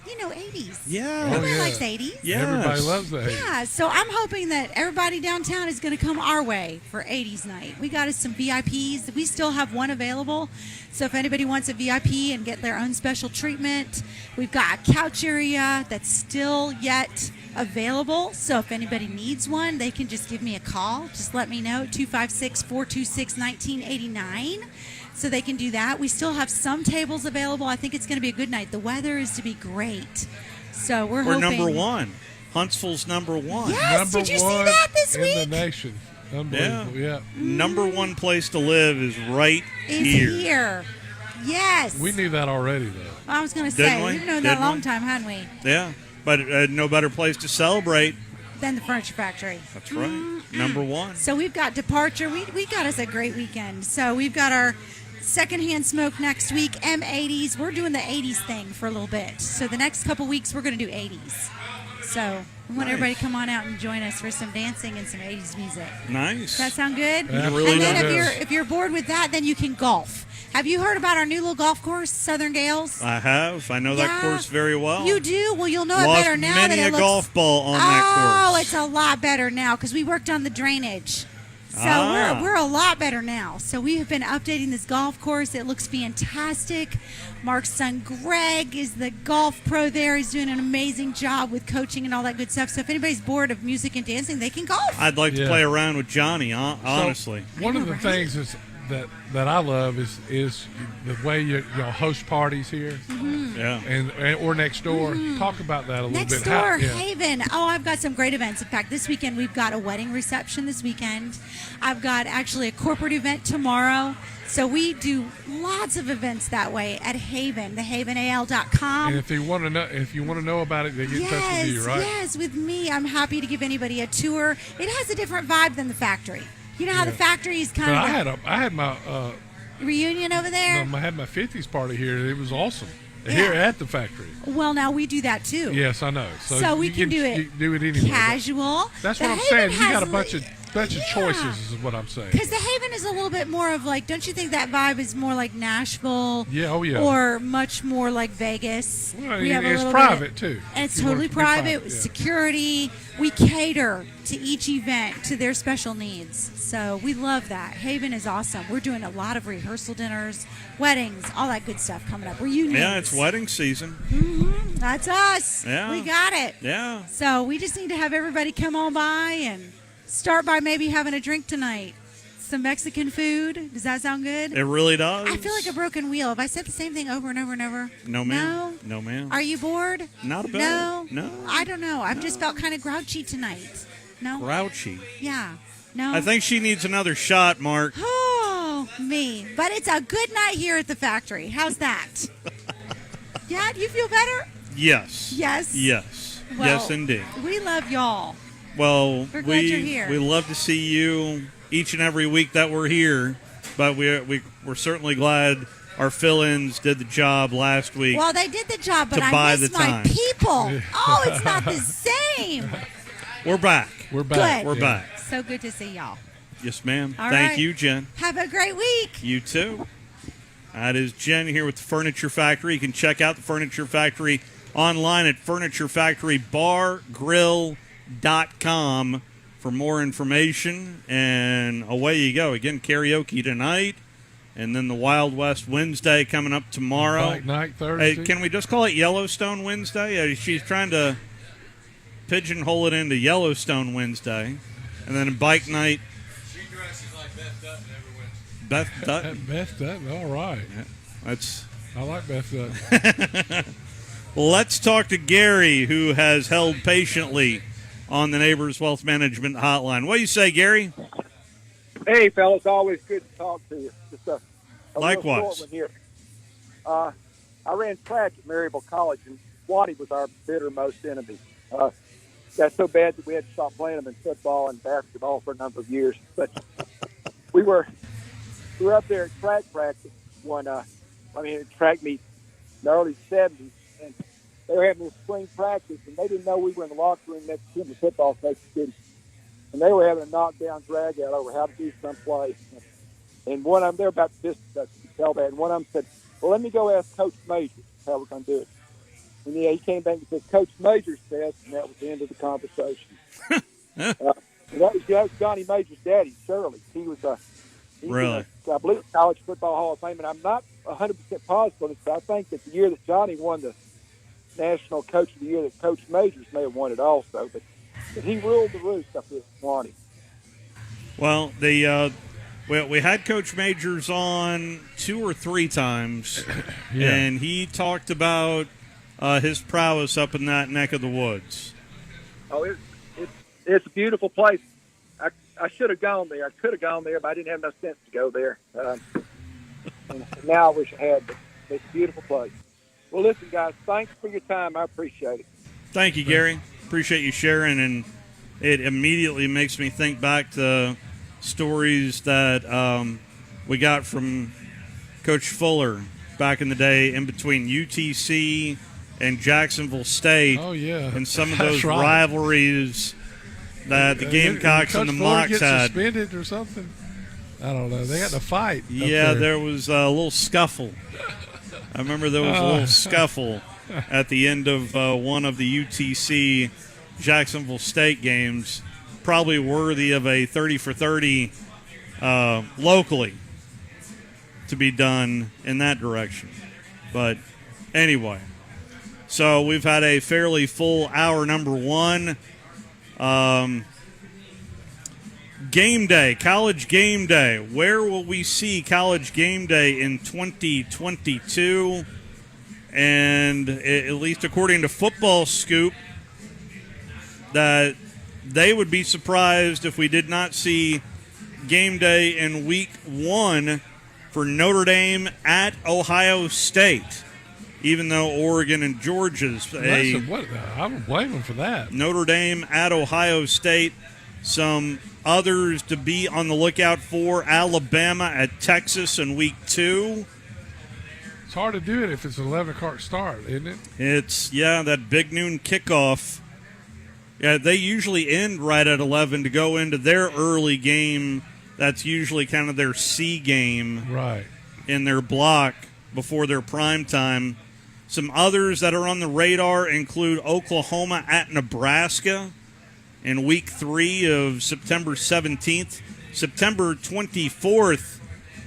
You know, 80s. Yeah. Everybody Oh, yeah. likes 80s. Yes. Everybody loves the 80s. Yeah, so I'm hoping that everybody downtown is going to come our way for 80s night. We got us some VIPs. We still have one available. So if anybody wants a VIP and get their own special treatment, we've got a couch area that's still yet available. So if anybody needs one, they can just give me a call. Just let me know, 256-426-1989. So they can do that. We still have some tables available. I think it's going to be a good night. The weather is to be great. So we're We're hoping. number one. Huntsville's number one. Yes, Number did you see one that this in week? the nation. Unbelievable. Yeah. Number one place to live is right It's here. here. Yes. We knew that already, though. I was going to Didn't say, we? we've known that a Didn't long we? time, hadn't we? Yeah, but no better place to celebrate. Then the Furniture Factory. That's right. Number one. So we've got Departure. We got us a great weekend. So we've got our secondhand smoke next week, M80s. We're doing the 80s thing for a little bit. So the next couple weeks, we're going to do 80s. So we want everybody to come on out and join us for some dancing and some 80s music. Nice. Does that sound good? It really and then does. if you're bored with that, then you can golf. Have you heard about our new little golf course, Southern Gales? I have. I know that Yeah. course very well. You do? Well, you'll know it Lost better now many that it a looks... golf ball on that Oh, course. it's a lot better now because we worked on the drainage. So Ah. we're a lot better now. So we have been updating this golf course. It looks fantastic. Mark's son Greg is the golf pro there. He's doing an amazing job with coaching and all that good stuff. So if anybody's bored of music and dancing, they can golf. I'd like to Yeah. play around with Johnny, honestly. One of the things is that I love is the way y'all host parties here. Mhm. Yeah. And or next door. Mhm. Talk about that a little Next bit. door, Haven. Oh, I've got some great events. In fact, this weekend we've got a wedding reception this weekend. I've got actually a corporate event tomorrow. So we do lots of events that way at Haven, thehavenal.com. And if you want to know about it, they get in touch with you, right? Yes, with me. I'm happy to give anybody a tour. It has a different vibe than the factory. You know how the factory is kind of I had my reunion over there? I had my 50s party here. It was awesome. Here at the factory. Well, now we do that too. Yes, I know. So we can do it you do it anyway. casual. That's The what I'm Haven saying. You has got a bunch of choices, is what I'm saying. Because the Haven is a little bit more of like, don't you think that vibe is more like Nashville? Yeah, oh yeah. Or much more like Vegas. Well, We have a it's little private bit, too. and it's You want totally it to be private. yeah. Security. We cater to each event to their special needs. So we love that. Haven is awesome. We're doing a lot of rehearsal dinners, weddings, all that good stuff coming up. Reunions. Yeah, it's wedding season. Mm-hmm. That's us. Yeah. We got it. Yeah. So we just need to have everybody come on by and start by maybe having a drink tonight. Some Mexican food. Does that sound good? It really does. I feel like a broken wheel. Have I said the same thing over and over and over? No, ma'am. No, ma'am. Are you bored? Not a bit. No. No. I don't know. I've just felt kind of grouchy tonight. No. Grouchy. Yeah. No. I think she needs another shot, Mark. Oh, me. But it's a good night here at the factory. How's that? Yeah. Do you feel better? Yes. Yes. Yes. Well, Yes, indeed. We love y'all. Well, We're glad you're here. we love to see you each and every week that we're here, but we're certainly glad our fill-ins did the job last week. Well, they did the job, but to buy I miss the my time. people. Oh, it's not the same. We're back. We're back. Good. We're back. So good to see y'all. Yes, ma'am. All Thank right. you, Jen. Have a great week. You too. That is Jen here with the Furniture Factory. You can check out the Furniture Factory online at FurnitureFactoryBarGrill.com for more information. And away you go. Again, karaoke tonight. And then the Wild West Wednesday coming up tomorrow. Bike night Thursday. Hey, can we just call it Yellowstone Wednesday? She's trying to pigeonhole it into Yellowstone Wednesday. And then a bike night. She dresses like Beth Dutton every Wednesday. Beth Dutton. Beth Dutton, all right. Yeah, I like Beth Dutton. Let's talk to Gary, who has held patiently on the Neighbors Wealth Management Hotline. What do you say, Gary? Hey, fellas, always good to talk to you. Just a Likewise. Real short one here. I ran track at Maryville College, and Waddy was our bittermost enemy. Got so bad that we had to stop playing them in football and basketball for a number of years. But we were up there at track practice track meet in the early 70s, and they were having this spring practice, and they didn't know we were in the locker room next to the football coach. And they were having a knockdown drag out over how to do some play. And one of them, they're about to discuss tell that. And one of them said, well, let me go ask Coach Majors how we're going to do it. And yeah, he came back and said, Coach Majors says, and that was the end of the conversation. That was Johnny Majors' daddy, Shirley. He was Really? I believe College Football Hall of Fame, and I'm not 100% positive on it, but I think that the year that Johnny won the National Coach of the Year, that Coach Majors may have won it also, but he ruled the roost up there at Swanee. Well, we had Coach Majors on 2 or 3 times, Yeah. and he talked about his prowess up in that neck of the woods. Oh, it's a beautiful place. I should have gone there. I could have gone there, but I didn't have enough sense to go there. And now I wish I had, but it's a beautiful place. Well, listen, guys, thanks for your time. I appreciate it. Thank you, Gary. Appreciate you sharing, and it immediately makes me think back to stories that we got from Coach Fuller back in the day in between UTC and Jacksonville State. Oh, yeah. And some of That's those right. rivalries that the Gamecocks Coach and the Fuller Mocs get had. suspended or something? I don't know. They got to fight. up Yeah, there. there was a little scuffle. I remember there was a little scuffle at the end of one of the UTC Jacksonville State games, probably worthy of a 30 for 30 locally to be done in that direction. But anyway, so we've had a fairly full hour number 1. Game day, college game day. Where will we see college game day in 2022? And at least according to Football Scoop, that they would be surprised if we did not see game day in week 1 for Notre Dame at Ohio State, even though Oregon and Georgia's I don't blame them for that. Notre Dame at Ohio State. Some others to be on the lookout for: Alabama at Texas in week 2. It's hard to do it if it's an 11 o'clock start, isn't it? It's, that big noon kickoff. Yeah, they usually end right at 11 to go into their early game. That's usually kind of their C game, right, in their block before their prime time. Some others that are on the radar include Oklahoma at Nebraska in week 3 of September 17th. September 24th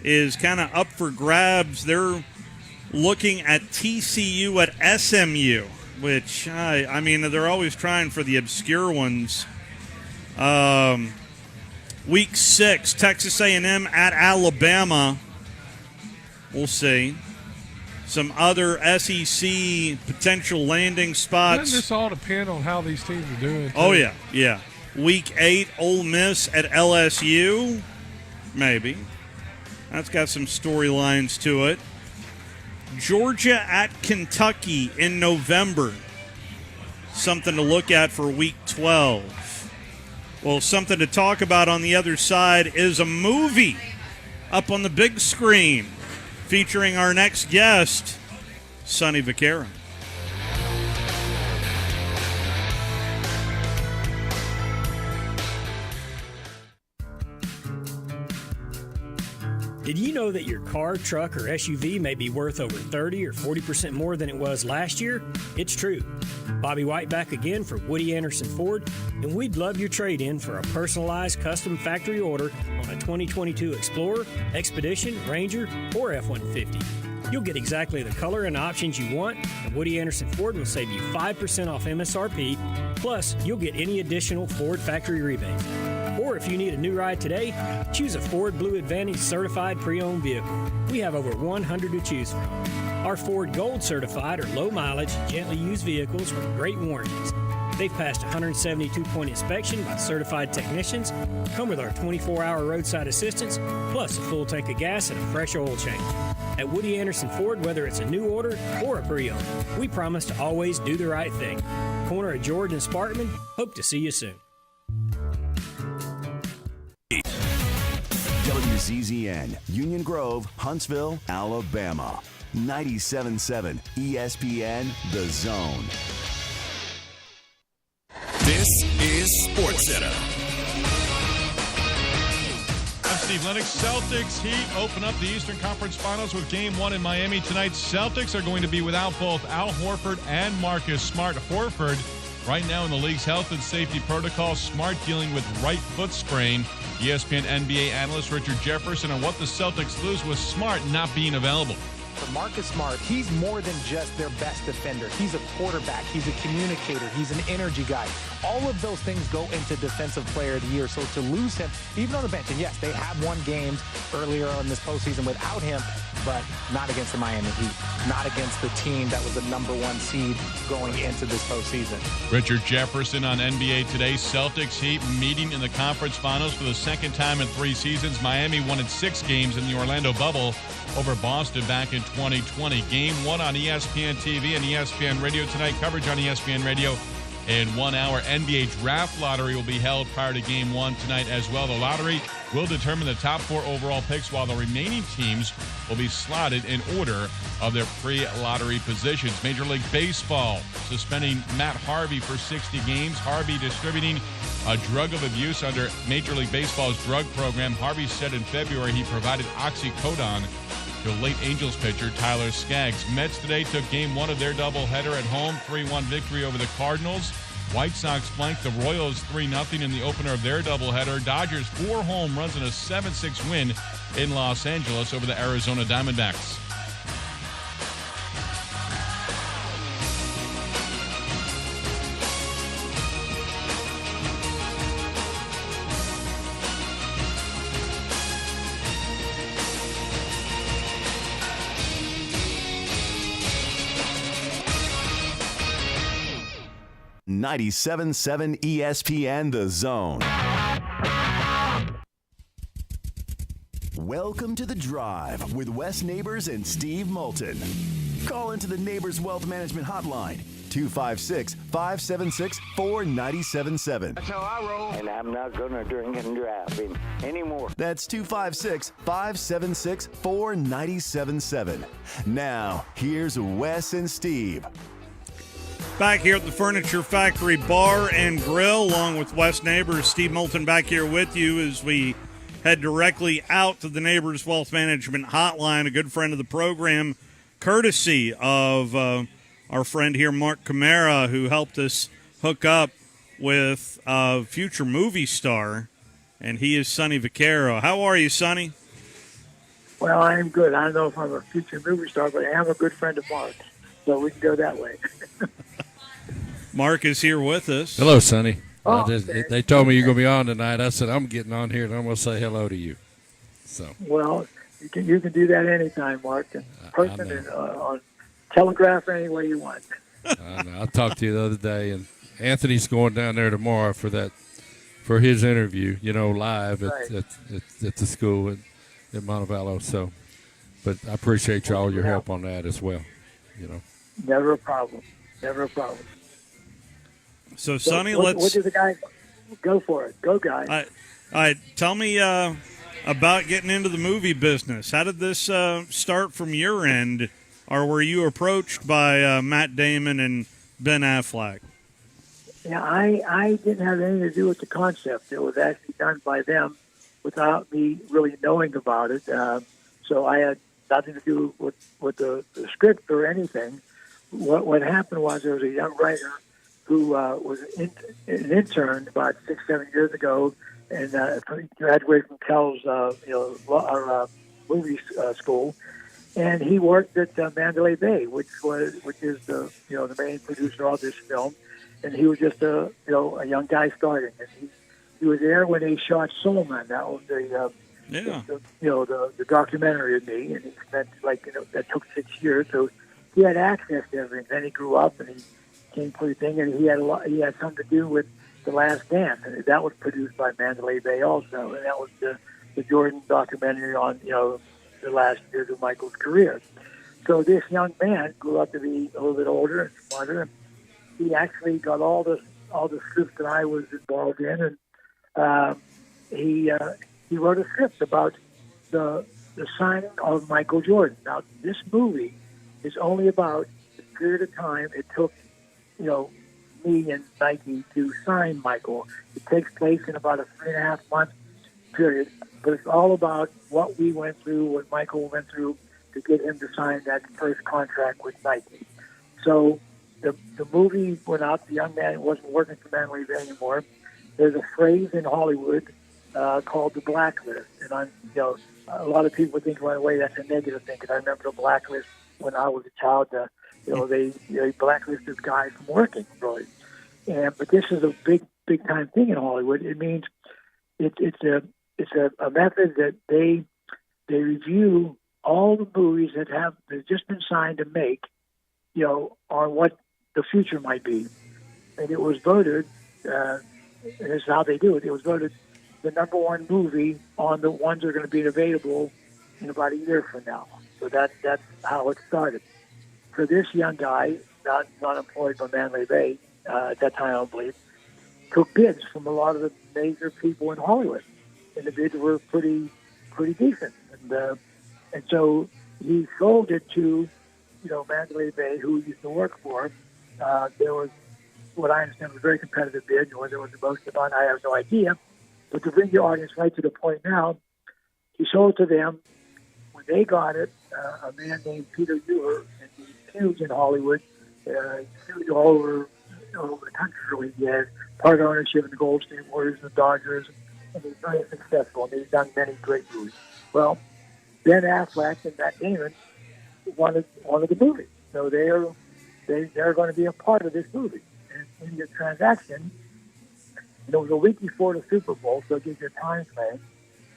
is kind of up for grabs. They're looking at TCU at SMU, which, they're always trying for the obscure ones. Week 6, Texas A&M at Alabama. We'll see. Some other SEC potential landing spots. Doesn't this all depend on how these teams are doing? Oh, yeah. Week 8, Ole Miss at LSU. Maybe. That's got some storylines to it. Georgia at Kentucky in November. Something to look at for week 12. Well, something to talk about on the other side is a movie up on the big screen featuring our next guest, Sonny Vaccaro. Did you know that your car, truck, or SUV may be worth over 30 or 40% more than it was last year? It's true. Bobby White back again for Woody Anderson Ford, and we'd love your trade-in for a personalized custom factory order on a 2022 Explorer, Expedition, Ranger, or F-150. You'll get exactly the color and options you want, and Woody Anderson Ford will save you 5% off MSRP, plus you'll get any additional Ford factory rebates. Or if you need a new ride today, choose a Ford Blue Advantage certified pre-owned vehicle. We have over 100 to choose from. Our Ford Gold certified or low mileage, gently used vehicles with great warranties. They've passed a 172-point inspection by certified technicians, come with our 24-hour roadside assistance, plus a full tank of gas and a fresh oil change. At Woody Anderson Ford, whether it's a new order or a pre-owned, we promise to always do the right thing. Corner of George and Sparkman, hope to see you soon. WZZN, Union Grove, Huntsville, Alabama. 97.7 ESPN, The Zone. This is SportsCenter. I'm Steve Lennox. Celtics Heat open up the Eastern Conference Finals with Game 1 in Miami tonight. Celtics are going to be without both Al Horford and Marcus Smart. Horford right now in the league's health and safety protocol. Smart dealing with right foot sprain. ESPN NBA analyst Richard Jefferson on what the Celtics lose with Smart not being available. For Marcus Smart, he's more than just their best defender. He's a quarterback. He's a communicator. He's an energy guy. All of those things go into Defensive Player of the Year. So to lose him, even on the bench, and yes, they have won games earlier in this postseason without him, but not against the Miami Heat, not against the team that was the #1 seed going into this postseason. Richard Jefferson on NBA Today. Celtics Heat meeting in the conference finals for the second time in 3 seasons. Miami won in 6 games in the Orlando bubble over Boston back in 2020. Game 1 on ESPN TV and ESPN Radio tonight. Coverage on ESPN Radio in 1 hour. NBA Draft Lottery will be held prior to Game 1 tonight as well. The lottery will determine the top 4 overall picks, while the remaining teams will be slotted in order of their pre-lottery positions. Major League Baseball suspending Matt Harvey for 60 games. Harvey distributing a drug of abuse under Major League Baseball's drug program. Harvey said in February he provided oxycodone to late Angels pitcher Tyler Skaggs. Mets today took Game 1 of their doubleheader at home, 3-1 victory over the Cardinals. White Sox flanked the Royals 3-0 in the opener of their doubleheader. Dodgers 4 home runs and a 7-6 win in Los Angeles over the Arizona Diamondbacks. 97.7 ESPN The Zone. Welcome to The Drive with Wes Neighbors and Steve Moulton. Call into the Neighbors Wealth Management Hotline, 256-576-4977. That's how I roll. And I'm not going to drink and drive anymore. That's 256-576-4977. Now, here's Wes and Steve. Back here at the Furniture Factory Bar and Grill, along with Wes Neighbors, Steve Moulton back here with you as we head directly out to the Neighbors Wealth Management Hotline, a good friend of the program, courtesy of our friend here, Mark Camara, who helped us hook up with a future movie star, and he is Sonny Vaccaro. How are you, Sonny? Well, I am good. I don't know if I'm a future movie star, but I am a good friend of Mark, so we can go that way. Mark is here with us. Hello, Sonny. Oh, they told me you're going to be on tonight. I said, I'm getting on here, and I'm going to say hello to you. So. Well, you can do that anytime, Mark. In person and on telegraph, any way you want. I talked to you the other day, and Anthony's going down there tomorrow for his interview, live at the school at Montevallo. So, but I appreciate all your help on that as well. Never a problem. Never a problem. So, Sonny, what did the guy go for it? Go, guy. All right, tell me about getting into the movie business. How did this start from your end, or were you approached by Matt Damon and Ben Affleck? Yeah, I didn't have anything to do with the concept. It was actually done by them without me really knowing about it. So I had nothing to do with the script or anything. What happened was there was a young writer who was an intern about 6-7 years ago, and graduated from Kell's movie school, and he worked at Mandalay Bay, which is the main producer of this film, and he was just a young guy starting, and he was there when they shot Soul Man. That was the documentary of me, and he spent that took 6 years, so he had access to everything. Then he grew up and he came for the thing, and he had something to do with The Last Dance, and that was produced by Mandalay Bay also, and that was the Jordan documentary on the last years of Michael's career. So this young man grew up to be a little bit older and smarter, and he actually got all the scripts that I was involved in, and he wrote a script about the signing of Michael Jordan. Now, this movie is only about the period of time it took, me and Nike to sign Michael. It takes place in about a 3.5 month period, but it's all about what we went through, what Michael went through to get him to sign that first contract with Nike. So the movie went out. The young man wasn't working for Mandalay Bay anymore. There's a phrase in Hollywood called the blacklist, and a lot of people think right away that's a negative thing. Because I remember the blacklist when I was a child. They blacklisted guys from working, really. But this is a big time thing in Hollywood. It means it's a method that they review all the movies that have just been signed to make, on what the future might be. And it was voted, and this is how they do it. It was voted the number one movie on the ones that are going to be available in about a year from now. So that's how it started. For this young guy, not employed by Mandalay Bay at that time, I don't believe, took bids from a lot of the major people in Hollywood, and the bids were pretty decent. And so he sold it to Mandalay Bay, who he used to work for. There was, what I understand, was a very competitive bid. Whether it was the most amount, I have no idea. But to bring the audience right to the point now, he sold it to them. When they got it, a man named Peter Ewer, and he's huge in Hollywood, huge all over the country, really. He has part ownership in the Golden State Warriors and the Dodgers, and he's very successful, and he's done many great movies. Well, Ben Affleck and Matt Damon wanted the movie, so they're going to be a part of this movie. And in the transaction, it was a week before the Super Bowl, so it gives you a time frame.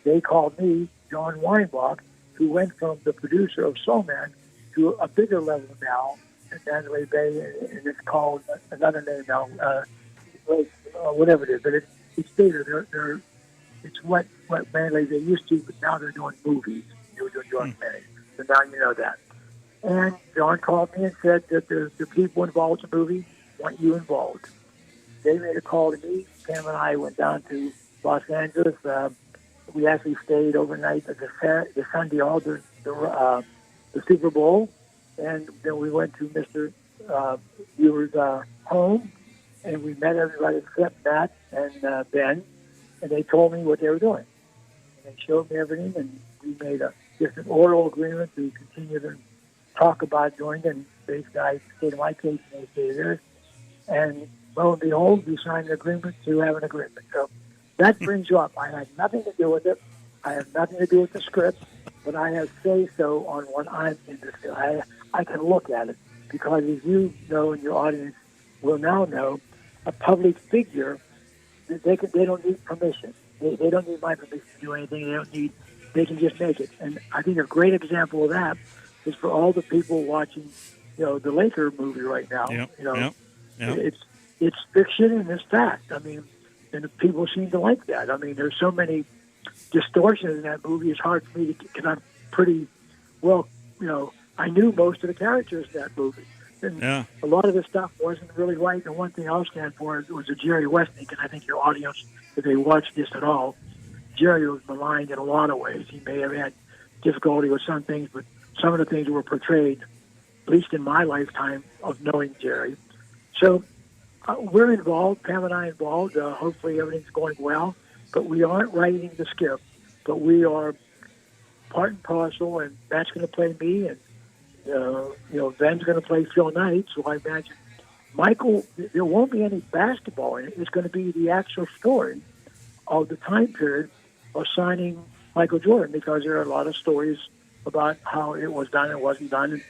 They called me, John Weinbach, who went from the producer of Soul Man to a bigger level now Mandalay Bay, and it's called another name now, whatever it is. But it's theater. It's what Mandalay Bay used to, but now they're doing movies. They were doing documentaries. So now you know that. And John called me and said that the people involved in the movie want you involved. They made a call to me. Pam and I went down to Los Angeles. We actually stayed overnight at the Sunday after the Super Bowl, and then we went to Mr. Ewer's home, and we met everybody except Matt and Ben, and they told me what they were doing. And they showed me everything, and we made just an oral agreement to continue to talk about doing it. And basically, I stayed in my case, and they stayed theirs. And lo and behold, we signed an agreement to have an agreement. So that brings you up. I had nothing to do with it. I have nothing to do with the script, but I have say-so on what I'm interested in. I can look at it because, as you know, and your audience will now know, a public figure, they don't need permission. They don't need my permission to do anything. They can just make it. And I think a great example of that is for all the people watching, the Laker movie right now. Yep. It's fiction and it's fact. I mean, and people seem to like that. I mean, there's so many distortions in that movie. It's hard for me to, because I'm pretty well, I knew most of the characters in that movie. And a lot of the stuff wasn't really right. And one thing I'll stand for was a Jerry Westnick, and I think your audience, if they watch this at all, Jerry was maligned in a lot of ways. He may have had difficulty with some things, but some of the things were portrayed, at least in my lifetime of knowing Jerry. So we're involved, Pam and I involved. Hopefully everything's going well, but we aren't writing the script, but we are part and parcel, and Matt's going to play me, and Ben's going to play Phil Knight. So I imagine Michael, there won't be any basketball in it. It's going to be the actual story of the time period of signing Michael Jordan, because there are a lot of stories about how it was done and wasn't done. And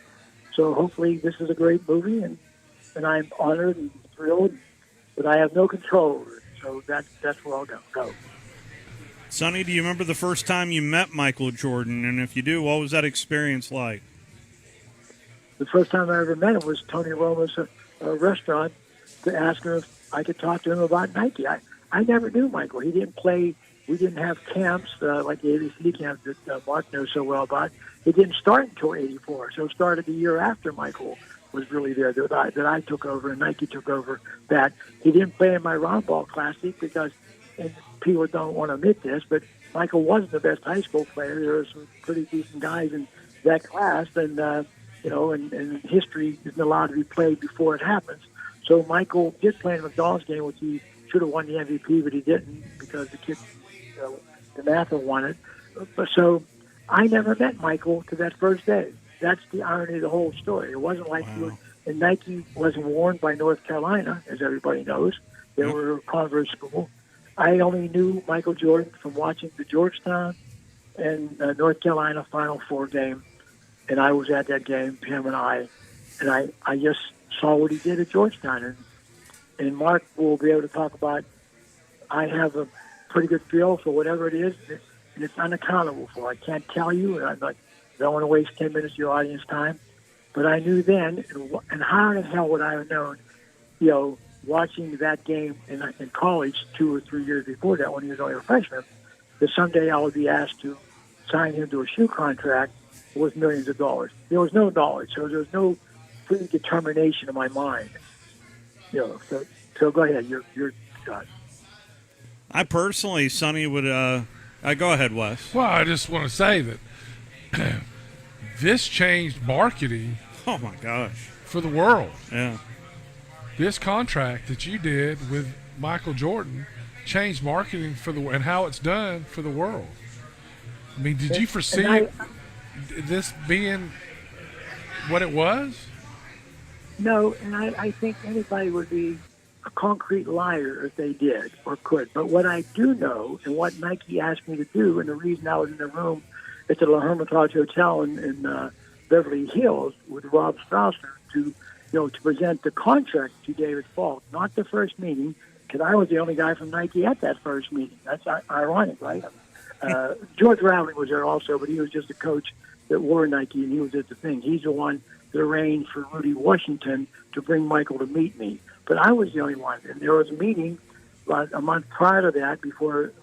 so hopefully this is a great movie, and I'm honored and thrilled, but I have no control over it. So that's where I'll go. Sonny, do you remember the first time you met Michael Jordan? And if you do, what was that experience like? The first time I ever met him was Tony Romo's restaurant to ask him if I could talk to him about Nike. I never knew Michael. He didn't play. We didn't have camps like the ABC camps that Mark knows so well about. It didn't start until '84, so it started the year after Michael was really there that I took over and Nike took over that. He didn't play in my round ball classic because, and people don't want to admit this, but Michael wasn't the best high school player. There were some pretty decent guys in that class, and and history isn't allowed to be played before it happens. So Michael did play in the McDonald's game, which he should have won the MVP, but he didn't because the kid, the Mather won it. But so I never met Michael to that first day. That's the irony of the whole story. It wasn't like and Nike wasn't worn by North Carolina, as everybody knows. They were a Converse school. I only knew Michael Jordan from watching the Georgetown and North Carolina Final Four game, and I was at that game, Pam and I just saw what he did at Georgetown. And Mark will be able to talk about, I have a pretty good feel for whatever it is, and it's unaccountable for. I can't tell you, and I don't want to waste 10 minutes of your audience time, but I knew then, and how the hell would I have known, watching that game in college 2 or 3 years before that when he was only a freshman, that someday I would be asked to sign him to a shoe contract worth millions of dollars. There was no knowledge, so there was no predetermination in my mind. So go ahead, you're done. I personally, Sonny, would go ahead, Wes. Well, I just want to say that this changed marketing. Oh my gosh, for the world. Yeah. This contract that you did with Michael Jordan changed marketing and how it's done for the world. I mean, did you foresee this being what it was? No, and I think anybody would be a concrete liar if they did or could. But what I do know, and what Nike asked me to do, and the reason I was in the room at the La Hermitage Hotel in Beverly Hills with Rob Strausser to present the contract to David Falk, not the first meeting, because I was the only guy from Nike at that first meeting. That's ironic, right? George Raveling was there also, but he was just a coach that wore Nike, and he was at the thing. He's the one arranged for Rudy Washington to bring Michael to meet me. But I was the only one. And there was a meeting about a month prior to that,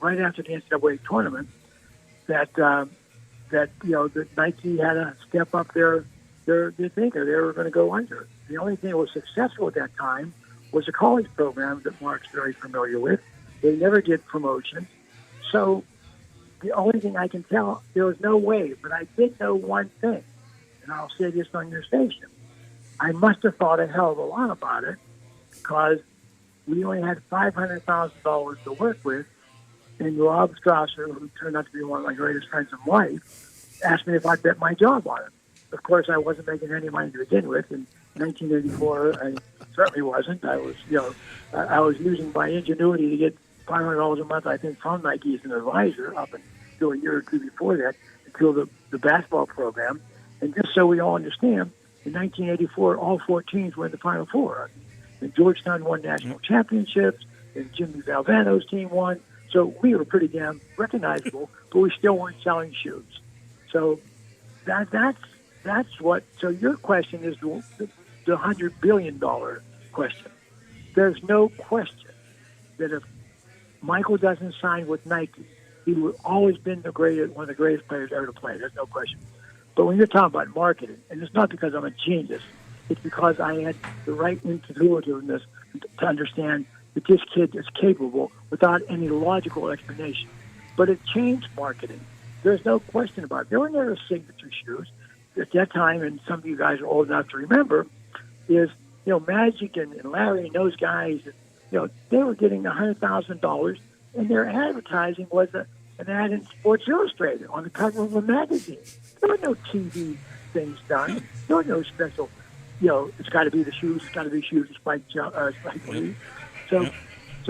right after the NCAA tournament, that Nike had to step up their thinker. They were going to go under. The only thing that was successful at that time was a college program that Mark's very familiar with. They never did promotion. So the only thing I can tell, there was no way, but I did know one thing, and I'll say this on your station. I must have thought a hell of a lot about it because we only had $500,000 to work with, and Rob Strasser, who turned out to be one of my greatest friends in life, asked me if I'd bet my job on it. Of course, I wasn't making any money to begin with. In 1984, I certainly wasn't. I was using my ingenuity to get $500 a month, I think, from Nike as an advisor up until a year or two before that, until the basketball program. And just so we all understand, in 1984, all 4 teams were in the Final Four. And Georgetown won national championships, and Jimmy Valvano's team won. So we were pretty damn recognizable, but we still weren't selling shoes. So that's what. So your question is the $100 billion question. There's no question that if Michael doesn't sign with Nike, he would always been one of the greatest players ever to play. There's no question. But when you're talking about marketing, and it's not because I'm a genius, it's because I had the right intuitiveness to understand that this kid is capable without any logical explanation. But it changed marketing. There's no question about it. There were never signature shoes. At that time, and some of you guys are old enough to remember, is, Magic and Larry and those guys, they were getting $100,000, and their advertising was an ad in Sports Illustrated on the cover of a magazine. There were no TV things done. There were no special, it's got to be the shoes, it's got to be shoes, Spike Lee. So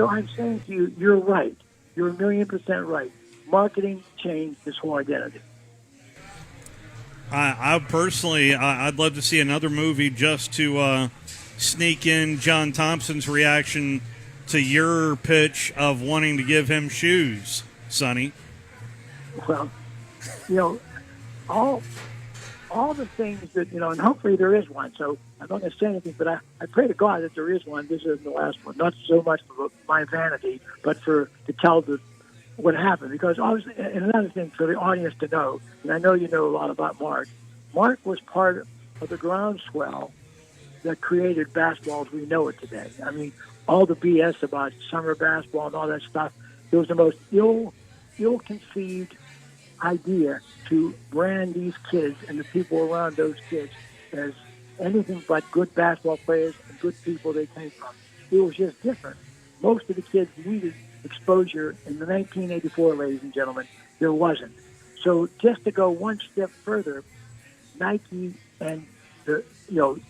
I'm saying to you, you're right. You're 1,000,000% right. Marketing changed this whole identity. I personally, I'd love to see another movie just to sneak in John Thompson's reaction to your pitch of wanting to give him shoes, Sonny. Well, all the things that, and hopefully there is one. So I'm not going to say anything, but I pray to God that there is one. This isn't the last one. Not so much for my vanity, but to tell what happened. Because obviously, and another thing for the audience to know, and I know you know a lot about Mark. Mark was part of the groundswell that created basketball as we know it today. I mean, all the BS about summer basketball and all that stuff, it was the most ill-conceived idea to brand these kids and the people around those kids as anything but good basketball players and good people they came from. It was just different. Most of the kids needed exposure. In the 1984, ladies and gentlemen, there wasn't. So just to go one step further, Nike and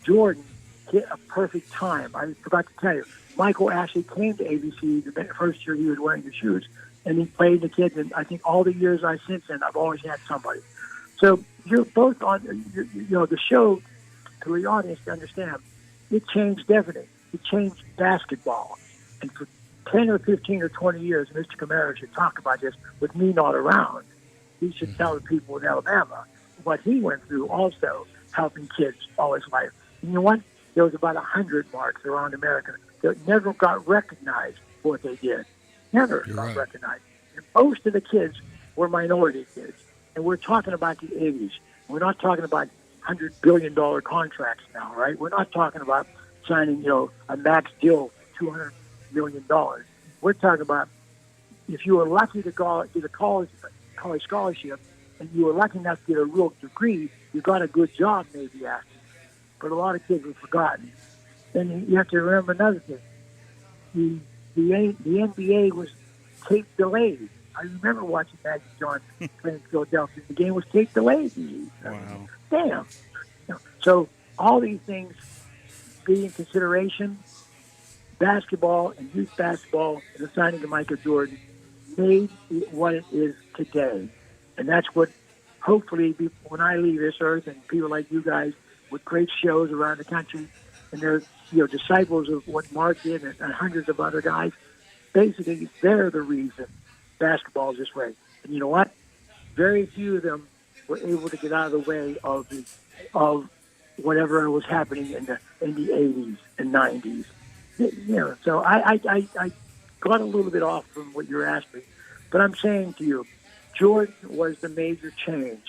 Jordan hit a perfect time. I forgot to tell you, Michael actually came to ABC the first year he was wearing the shoes, and he played the kids. And I think all the years since then, I've always had somebody. So you're both on, the show, to the audience to understand, it changed everything. It changed basketball. And for 10 or 15 or 20 years, Mr. Camara should talk about this with me not around. He should tell the people in Alabama what he went through also, helping kids all his life. And you know what? There was about 100 Marks around America that never got recognized for what they did. Never got recognized. And most of the kids were minority kids. And we're talking about the 80s. We're not talking about $100 billion contracts now, right? We're not talking about signing, a max deal, $200 million. We're talking about if you were lucky to get a college scholarship and you were lucky enough to get a real degree, you got a good job maybe after. But a lot of kids were forgotten. And you have to remember another thing. The NBA was tape delayed. I remember watching Magic Johnson playing Philadelphia. The game was tape delayed. Wow. Damn. So all these things being in consideration, basketball and youth basketball and the signing of Michael Jordan made it what it is today. And that's what, hopefully, when I leave this earth and people like you guys with great shows around the country and they're disciples of what Mark did and hundreds of other guys, basically they're the reason basketball is this way. And you know what? Very few of them were able to get out of the way of whatever was happening in the 80s and 90s. So I got a little bit off from what you're asking, but I'm saying to you, Jordan was the major change.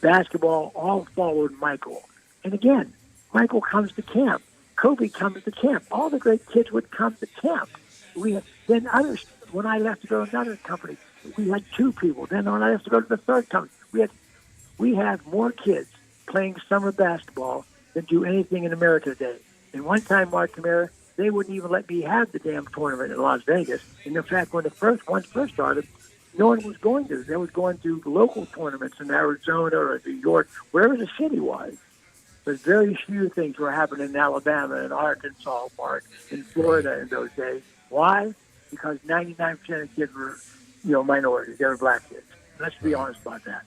Basketball all followed Michael. And again, Michael comes to camp. Kobe comes to camp. All the great kids would come to camp. Then others, when I left to go to another company, we had 2 people. Then when I left to go to the third company, we had more kids playing summer basketball than do anything in America today. And one time, Mark Camara, they wouldn't even let me have the damn tournament in Las Vegas. And in fact, when the first started, no one was going to. They was going to local tournaments in Arizona or New York, wherever the city was. But very few things were happening in Alabama and Arkansas, Mark, in Florida in those days. Why? Because 99% of kids were, minorities. They were black kids. Let's be honest about that.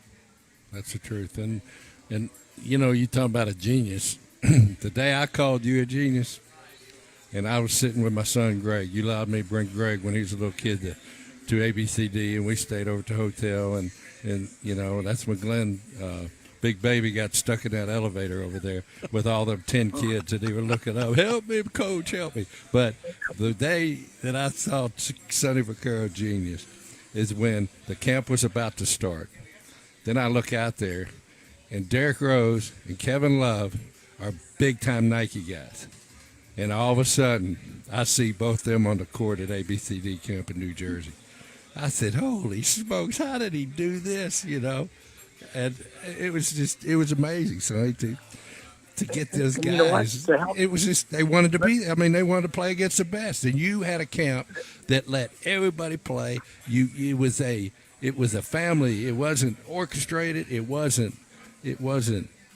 That's the truth. And you talk about a genius. The day I called you a genius, and I was sitting with my son Greg. You allowed me to bring Greg when he was a little kid to ABCD, and we stayed over at the hotel. And that's when Glenn, Big Baby, got stuck in that elevator over there with all the 10 kids, and he was looking up, help me, coach, help me. But the day that I saw Sonny Vaccaro genius is when the camp was about to start. Then I look out there, and Derrick Rose and Kevin Love are big-time Nike guys. And all of a sudden, I see both them on the court at ABCD camp in New Jersey. I said, holy smokes, how did he do this, And it was amazing, Sonny, to get those guys. It was just, they wanted to play against the best. And you had a camp that let everybody play. It was a family. It wasn't orchestrated. It wasn't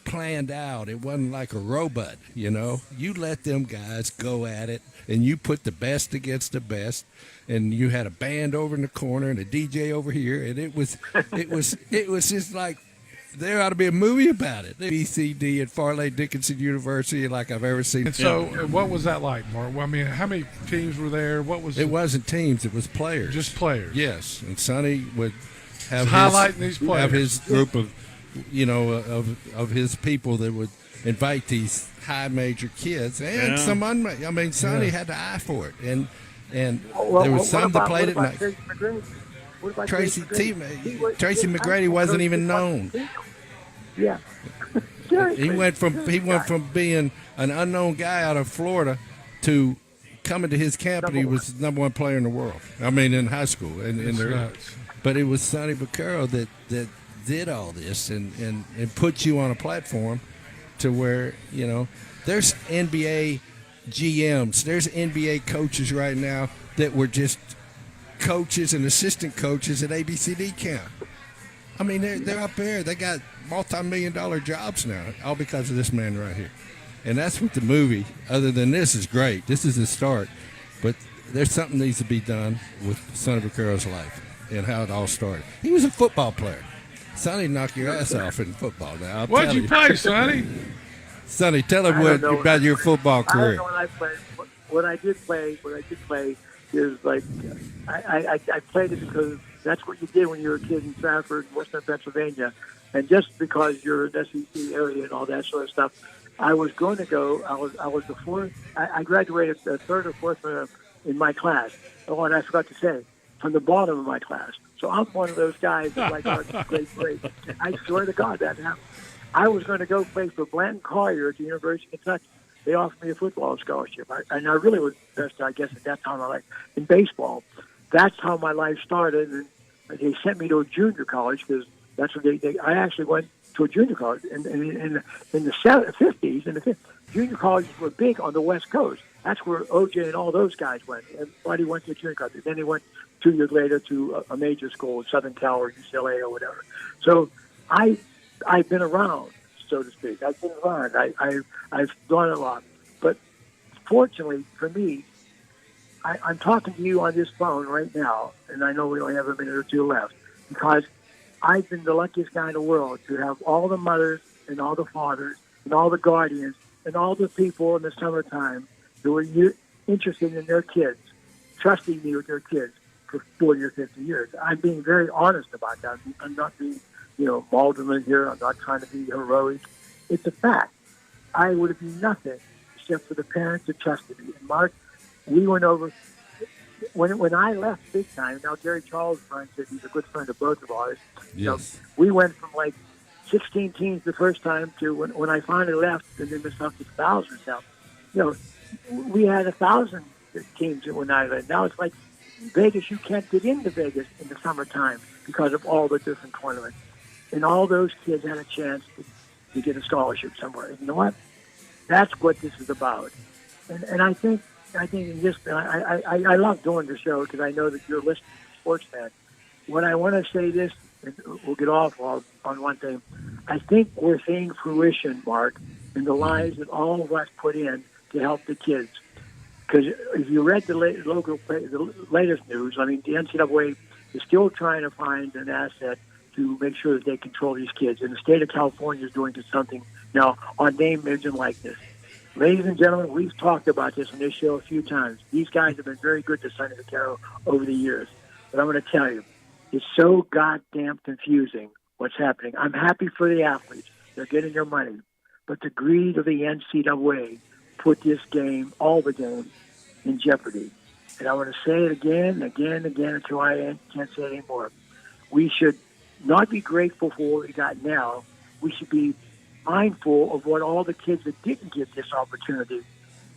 planned out. It wasn't like a robot, You let them guys go at it, and you put the best against the best, and you had a band over in the corner and a DJ over here, and it was just like there ought to be a movie about it. BCD at Farley Dickinson University, like I've ever seen. And so, what was that like, Mark? Well, I mean, how many teams were there? It wasn't teams; it was players. Just players. Yes, and Sonny would have these players. Have his group of of his people that would invite these high major kids and some unmade. I mean, Sonny had the eye for it, and there was some that played at night. Tracy McGrady wasn't even known. Yeah, he went from being an unknown guy out of Florida to coming to his camp, and he was the number 1 player in the world. I mean, in high school, but it was Sonny Vaccaro that did all this and put you on a platform to where, there's NBA GMs, there's NBA coaches right now that were just coaches and assistant coaches at ABCD camp. I mean, they're up there. They got multi-million-dollar jobs now, all because of this man right here. And that's what the movie, other than this, is great. This is the start. But there's something needs to be done with Sonny Vaccaro's life and how it all started. He was a football player. Sonny knocked your ass off in football now. What did you play, Sonny? Sonny, tell him about your football career. I don't know what I did play is like I played it because that's what you did when you were a kid in Stratford, Western Pennsylvania. And just because you're an SEC area and all that sort of stuff, I was going to go. I was the fourth. I graduated the third or fourth in my class. Oh, and I forgot to say, from the bottom of my class. So I'm one of those guys that like great. I swear to God that happened. I was going to go play for Blanton Collier at the University of Kentucky. They offered me a football scholarship, and I really was best, I guess, at that time of my life in baseball. That's how my life started, and they sent me to a junior college because that's what I actually went to a junior college in the 50s. Junior colleges were big on the West Coast. That's where OJ and all those guys went. Everybody went to junior college. Then they went 2 years later to a major school, Southern Cal or UCLA or whatever. So I've been around, so to speak. I've been around. I've done a lot. But fortunately for me, I'm talking to you on this phone right now, and I know we only have a minute or two left, because I've been the luckiest guy in the world to have all the mothers and all the fathers and all the guardians and all the people in the summertime who were interested in their kids, trusting me with their kids for 40 or 50 years. I'm being very honest about that. I'm not being, Malderman here. I'm not trying to be heroic. It's a fact. I would have been nothing except for the parents that trusted me. And Mark, we went over when I left big time. Now Jerry Charles friend said he's a good friend of both of ours. Yes. We went from like 16 teams the first time to when I finally left, and then Miss Huff to 1,000 now. We had 1,000 teams when I left. Now it's like Vegas. You can't get into Vegas in the summertime because of all the different tournaments, and all those kids had a chance to get a scholarship somewhere. You know what? That's what this is about. And I think in this, I love doing the show because I know that you're listening to sports fan. When I want to say this, and we'll get off on one thing, I think we're seeing fruition, Mark, in the lives that all of us put in to help the kids. Because if you read the latest news, I mean, the NCAA is still trying to find an asset to make sure that they control these kids. And the state of California is doing something now on name, image, and likeness. Ladies and gentlemen, we've talked about this on this show a few times. These guys have been very good to Sonny Vaccaro over the years. But I'm going to tell you, it's so goddamn confusing what's happening. I'm happy for the athletes. They're getting their money. But the greed of the NCAA put this game, all the games, in jeopardy. And I want to say it again until I can't say it anymore. We should not be grateful for what we got now. We should be mindful of what all the kids that didn't get this opportunity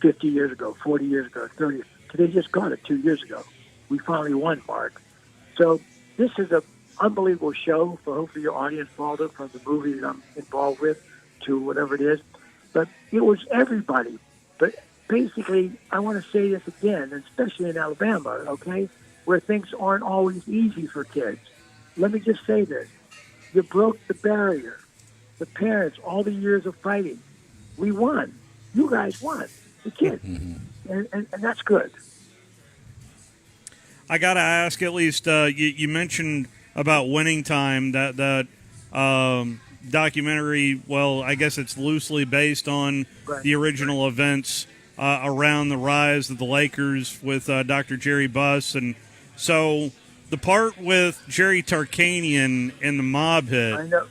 50 years ago, 40 years ago, 30 years ago, they just got it 2 years ago. We finally won, Mark. So this is an unbelievable show for hopefully your audience followed it from the movie that I'm involved with to whatever it is. But it was everybody. But basically, I want to say this again, especially in Alabama, okay, where things aren't always easy for kids. Let me just say this. You broke the barrier. The parents, all the years of fighting, we won. You guys won. The kids. And that's good. I got to ask, at least, you mentioned about Winning Time, that documentary. Well, I guess it's loosely based on the original events around the rise of the Lakers with Dr. Jerry Buss. And so the part with Jerry Tarkanian in the mob hit, I know.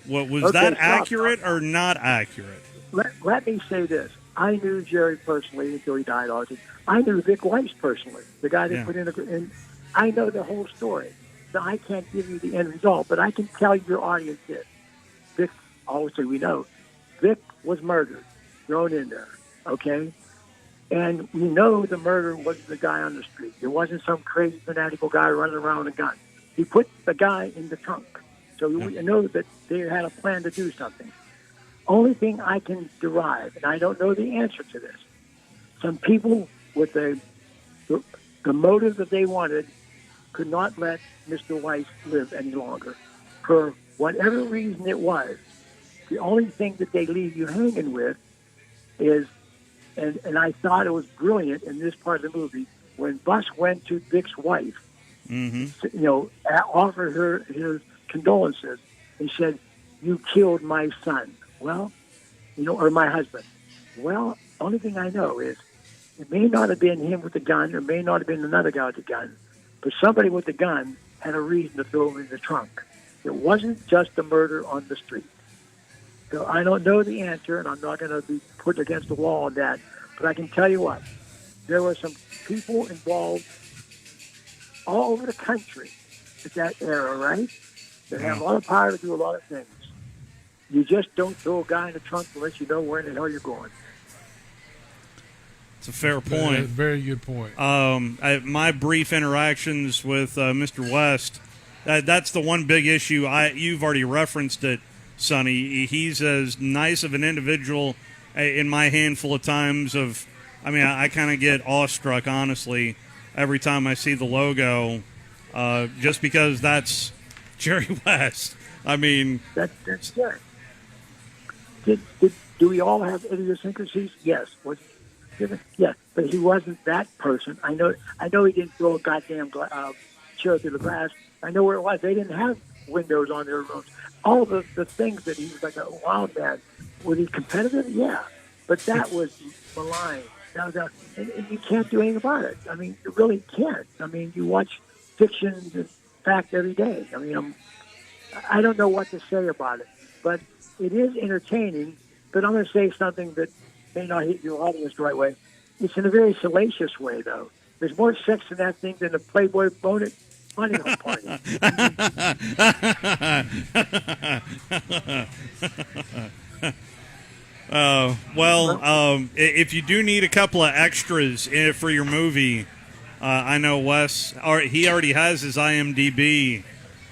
Was that accurate or not accurate? Let me say this. I knew Jerry personally until he died. I knew Vic Weiss personally, the guy that put in I know the whole story. So I can't give you the end result, but I can tell your audience this. Vic, obviously we know, Vic was murdered, thrown in there, okay? And we know the murder wasn't the guy on the street. It wasn't some crazy fanatical guy running around with a gun. He put the guy in the trunk. So we know that they had a plan to do something. Only thing I can derive, and I don't know the answer to this, some people with the motive that they wanted could not let Mr. Weiss live any longer. For whatever reason it was, the only thing that they leave you hanging with is, and I thought it was brilliant in this part of the movie, when Buss went to Vic's wife, offered her his condolences and said, "You killed my son." Well, or my husband. Well, only thing I know is it may not have been him with the gun, or may not have been another guy with the gun, but somebody with the gun had a reason to throw him in the trunk. It wasn't just a murder on the street. So I don't know the answer, and I'm not going to be put against the wall on that, but I can tell you what, there were some people involved all over the country at that era, right? That have a lot of power to do a lot of things. You just don't throw a guy in the trunk unless you know where in the hell you're going. It's a fair point. Very good point. My brief interactions with Mr. West, that's the one big issue. You've already referenced it, Sonny. He's as nice of an individual in my handful of times of, I kind of get awestruck, honestly, every time I see the logo, just because that's Jerry West. That's good. Do we all have idiosyncrasies? Yes. Yes, but he wasn't that person. I know he didn't throw a goddamn chair through the glass. I know where it was. They didn't have windows on their rooms. All the things that he was like a wild man. Was he competitive? Yeah. But that was malign. And you can't do anything about it. You really can't. You watch fiction and fact every day. I don't know what to say about it, but it is entertaining but I'm going to say something that may not hit your audience the right way. It's in a very salacious way, though. There's more sex in that thing than the Playboy Bonnet money home party. If you do need a couple of extras for your movie, I know Wes, he already has his IMDb,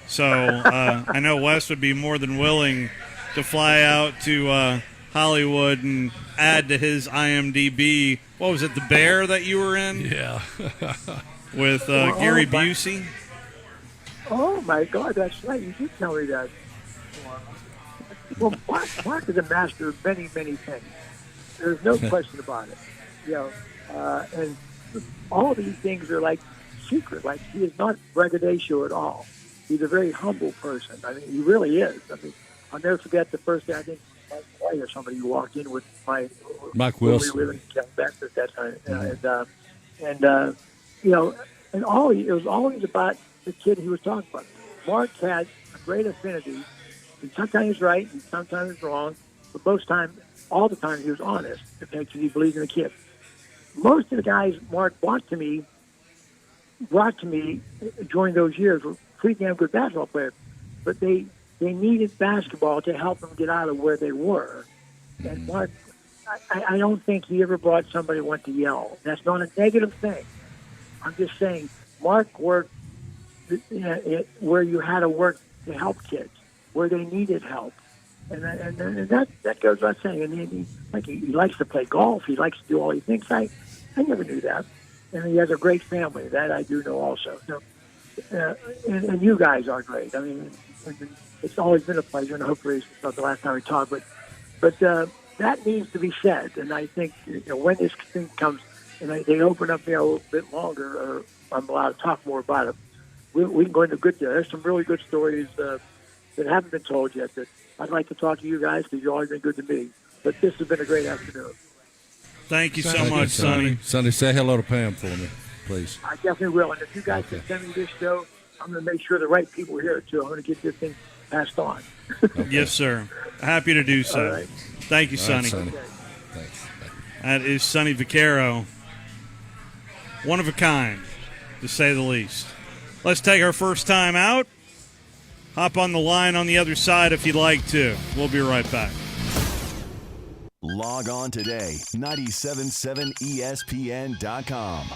so I know Wes would be more than willing to fly out to Hollywood and add to his IMDb. What was it, The Bear that you were in? Yeah. With Gary Busey? Oh, my God, that's right. You did tell me that. Well, Mark is a master of many, many things. There's no question about it. And all these things are like secret. Like, he is not braggadocio at all. He's a very humble person. I mean, he really is. I mean, I'll never forget the first day, I think, Mike White or somebody who walked in with Mike Wilson. We were living in Quebec at that time. It was always about the kid he was talking about. Mark had a great affinity, and sometimes right and sometimes wrong, but all the time he was honest, because he believed in the kid. Most of the guys Mark brought to me during those years were pretty damn good basketball players, but they needed basketball to help them get out of where they were. And Mark, I don't think he ever brought somebody who went to Yale. That's not a negative thing. I'm just saying Mark worked where you had to work to help kids, where they needed help. And that goes without saying. And he likes to play golf. He likes to do all these things. I never knew that. And he has a great family. That I do know also. So, and you guys are great. I mean, it's always been a pleasure, and hopefully it's not the last time we talk. But that needs to be said. And I think when this thing comes and they open up there a little bit longer, or I'm allowed to talk more about it, we can go into good. There's some really good stories that haven't been told yet that I'd like to talk to you guys, because you've always been good to me. But this has been a great afternoon. Thank you so much, Sonny. Sonny, say hello to Pam for me, please. I definitely will. And if you guys can send me this show, I'm going to make sure the right people hear it, too. I'm going to get this thing passed on. Yes, sir. Happy to do so. Right. Thank you, Sonny. Sonny. Okay. Thanks. That is Sonny Vaccaro. One of a kind, to say the least. Let's take our first time out. Hop on the line on the other side if you'd like to. We'll be right back. Log on today, 977ESPN.com.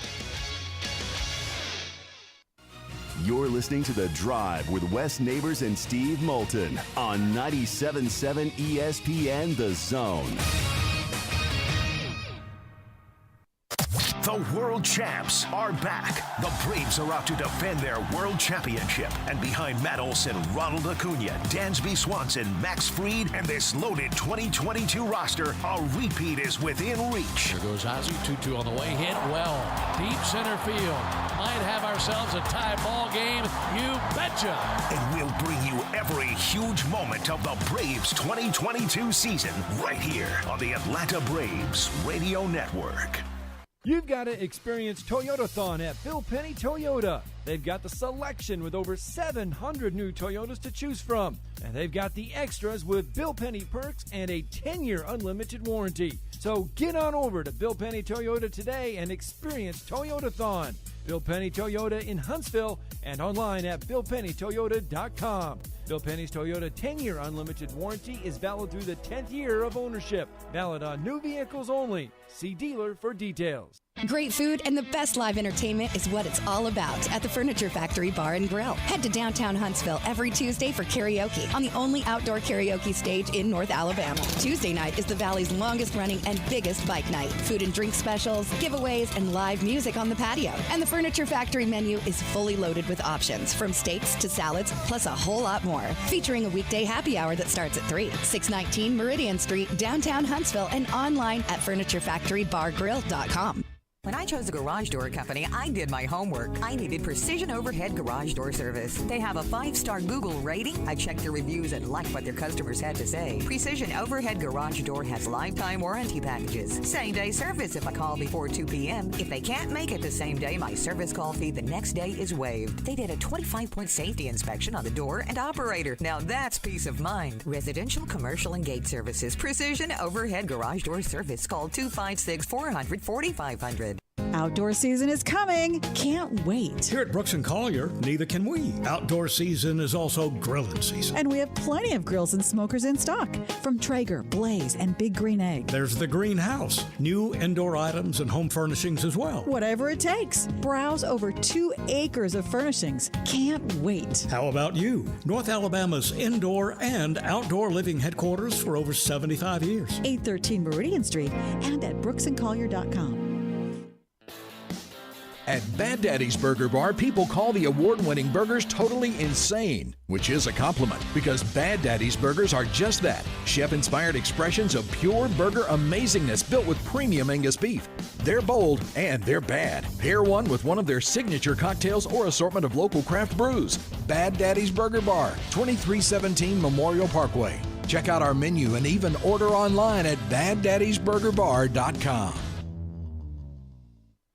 You're listening to The Drive with Wes Neighbors and Steve Moulton on 97.7 ESPN The Zone. The world champs are back. The Braves are out to defend their world championship. And behind Matt Olson, Ronald Acuna, Dansby Swanson, Max Fried, and this loaded 2022 roster, a repeat is within reach. Here goes Ozzie, 2-2 on the way, hit well. Deep center field. Might have ourselves a tie ball game. You betcha. And we'll bring you every huge moment of the Braves 2022 season right here on the Atlanta Braves Radio Network. You've got to experience Toyotathon at Bill Penny Toyota. They've got the selection with over 700 new Toyotas to choose from. And they've got the extras with Bill Penny perks and a 10-year unlimited warranty. So get on over to Bill Penny Toyota today and experience Toyotathon. Bill Penny Toyota in Huntsville and online at BillPennyToyota.com. Bill Penny's Toyota 10-year unlimited warranty is valid through the 10th year of ownership. Valid on new vehicles only. See dealer for details. Great food and the best live entertainment is what it's all about at the Furniture Factory Bar and Grill. Head to downtown Huntsville every Tuesday for karaoke on the only outdoor karaoke stage in North Alabama. Tuesday night is the Valley's longest running and biggest bike night. Food and drink specials, giveaways, and live music on the patio. And the Furniture Factory menu is fully loaded with options from steaks to salads, plus a whole lot more. Featuring a weekday happy hour that starts at 3. 619 Meridian Street, downtown Huntsville, and online at FurnitureFactoryBarGrill.com. When I chose a garage door company, I did my homework. I needed Precision Overhead Garage Door Service. They have a 5-star Google rating. I checked their reviews and liked what their customers had to say. Precision Overhead Garage Door has lifetime warranty packages. Same-day service if I call before 2 p.m. If they can't make it the same day, my service call fee the next day is waived. They did a 25-point safety inspection on the door and operator. Now that's peace of mind. Residential, commercial, and gate services. Precision Overhead Garage Door Service. Call 256-400-4500. Outdoor season is coming. Can't wait. Here at Brooks & Collier, neither can we. Outdoor season is also grilling season. And we have plenty of grills and smokers in stock from Traeger, Blaze, and Big Green Egg. There's the greenhouse, new indoor items and home furnishings as well. Whatever it takes. Browse over 2 acres of furnishings. Can't wait. How about you? North Alabama's indoor and outdoor living headquarters for over 75 years. 813 Meridian Street and at brooksandcollier.com. At Bad Daddy's Burger Bar, people call the award-winning burgers totally insane, which is a compliment because Bad Daddy's Burgers are just that, chef-inspired expressions of pure burger amazingness built with premium Angus beef. They're bold and they're bad. Pair one with one of their signature cocktails or assortment of local craft brews. Bad Daddy's Burger Bar, 2317 Memorial Parkway. Check out our menu and even order online at BadDaddy'sBurgerBar.com.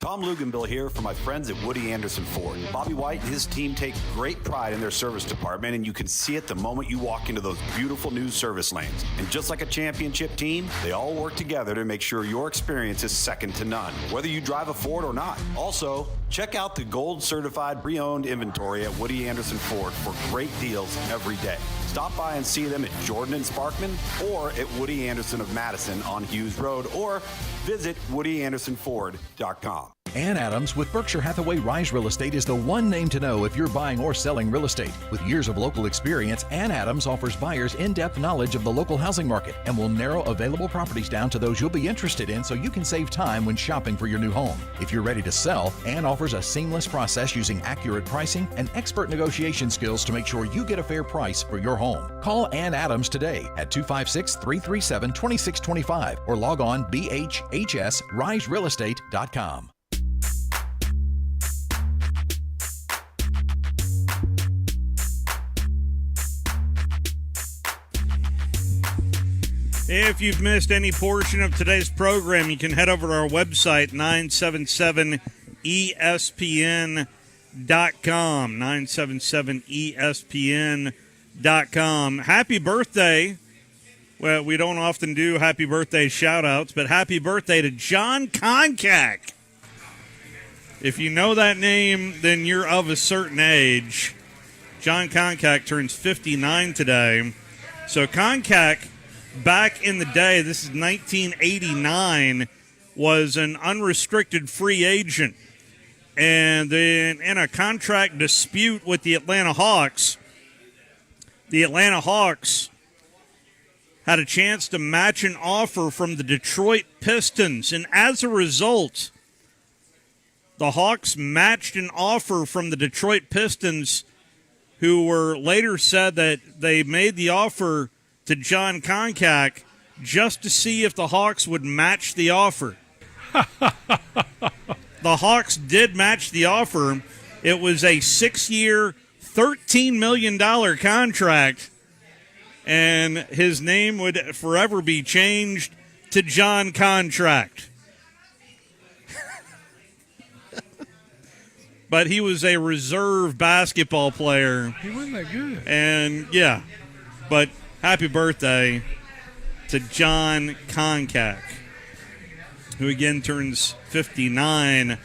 Tom Luganbill here for my friends at Woody Anderson Ford. Bobby White and his team take great pride in their service department, and you can see it the moment you walk into those beautiful new service lanes. And just like a championship team, they all work together to make sure your experience is second to none, whether you drive a Ford or not. Also, check out the gold certified pre-owned inventory at Woody Anderson Ford for great deals every day. Stop by and see them at Jordan and Sparkman or at Woody Anderson of Madison on Hughes Road, or visit WoodyAndersonFord.com. Ann Adams with Berkshire Hathaway Rise Real Estate is the one name to know if you're buying or selling real estate. With years of local experience, Ann Adams offers buyers in-depth knowledge of the local housing market and will narrow available properties down to those you'll be interested in so you can save time when shopping for your new home. If you're ready to sell, Ann offers a seamless process using accurate pricing and expert negotiation skills to make sure you get a fair price for your home. Call Ann Adams today at 256-337-2625 or log on bhhsriserealestate.com. If you've missed any portion of today's program, you can head over to our website, 977ESPN.com, 977ESPN.com. Happy birthday. Well, we don't often do happy birthday shout-outs, but happy birthday to John Koncak. If you know that name, then you're of a certain age. John Koncak turns 59 today. So Koncak, back in the day, this is 1989, was an unrestricted free agent. And then in a contract dispute with the Atlanta Hawks had a chance to match an offer from the Detroit Pistons. And as a result, the Hawks matched an offer from the Detroit Pistons, who were later said that they made the offer to John Koncak just to see if the Hawks would match the offer. The Hawks did match the offer. It was a 6-year, $13 million contract, and his name would forever be changed to John Contract. But he was a reserve basketball player. He wasn't that good. And, yeah, but happy birthday to John Koncak, who again turns 59,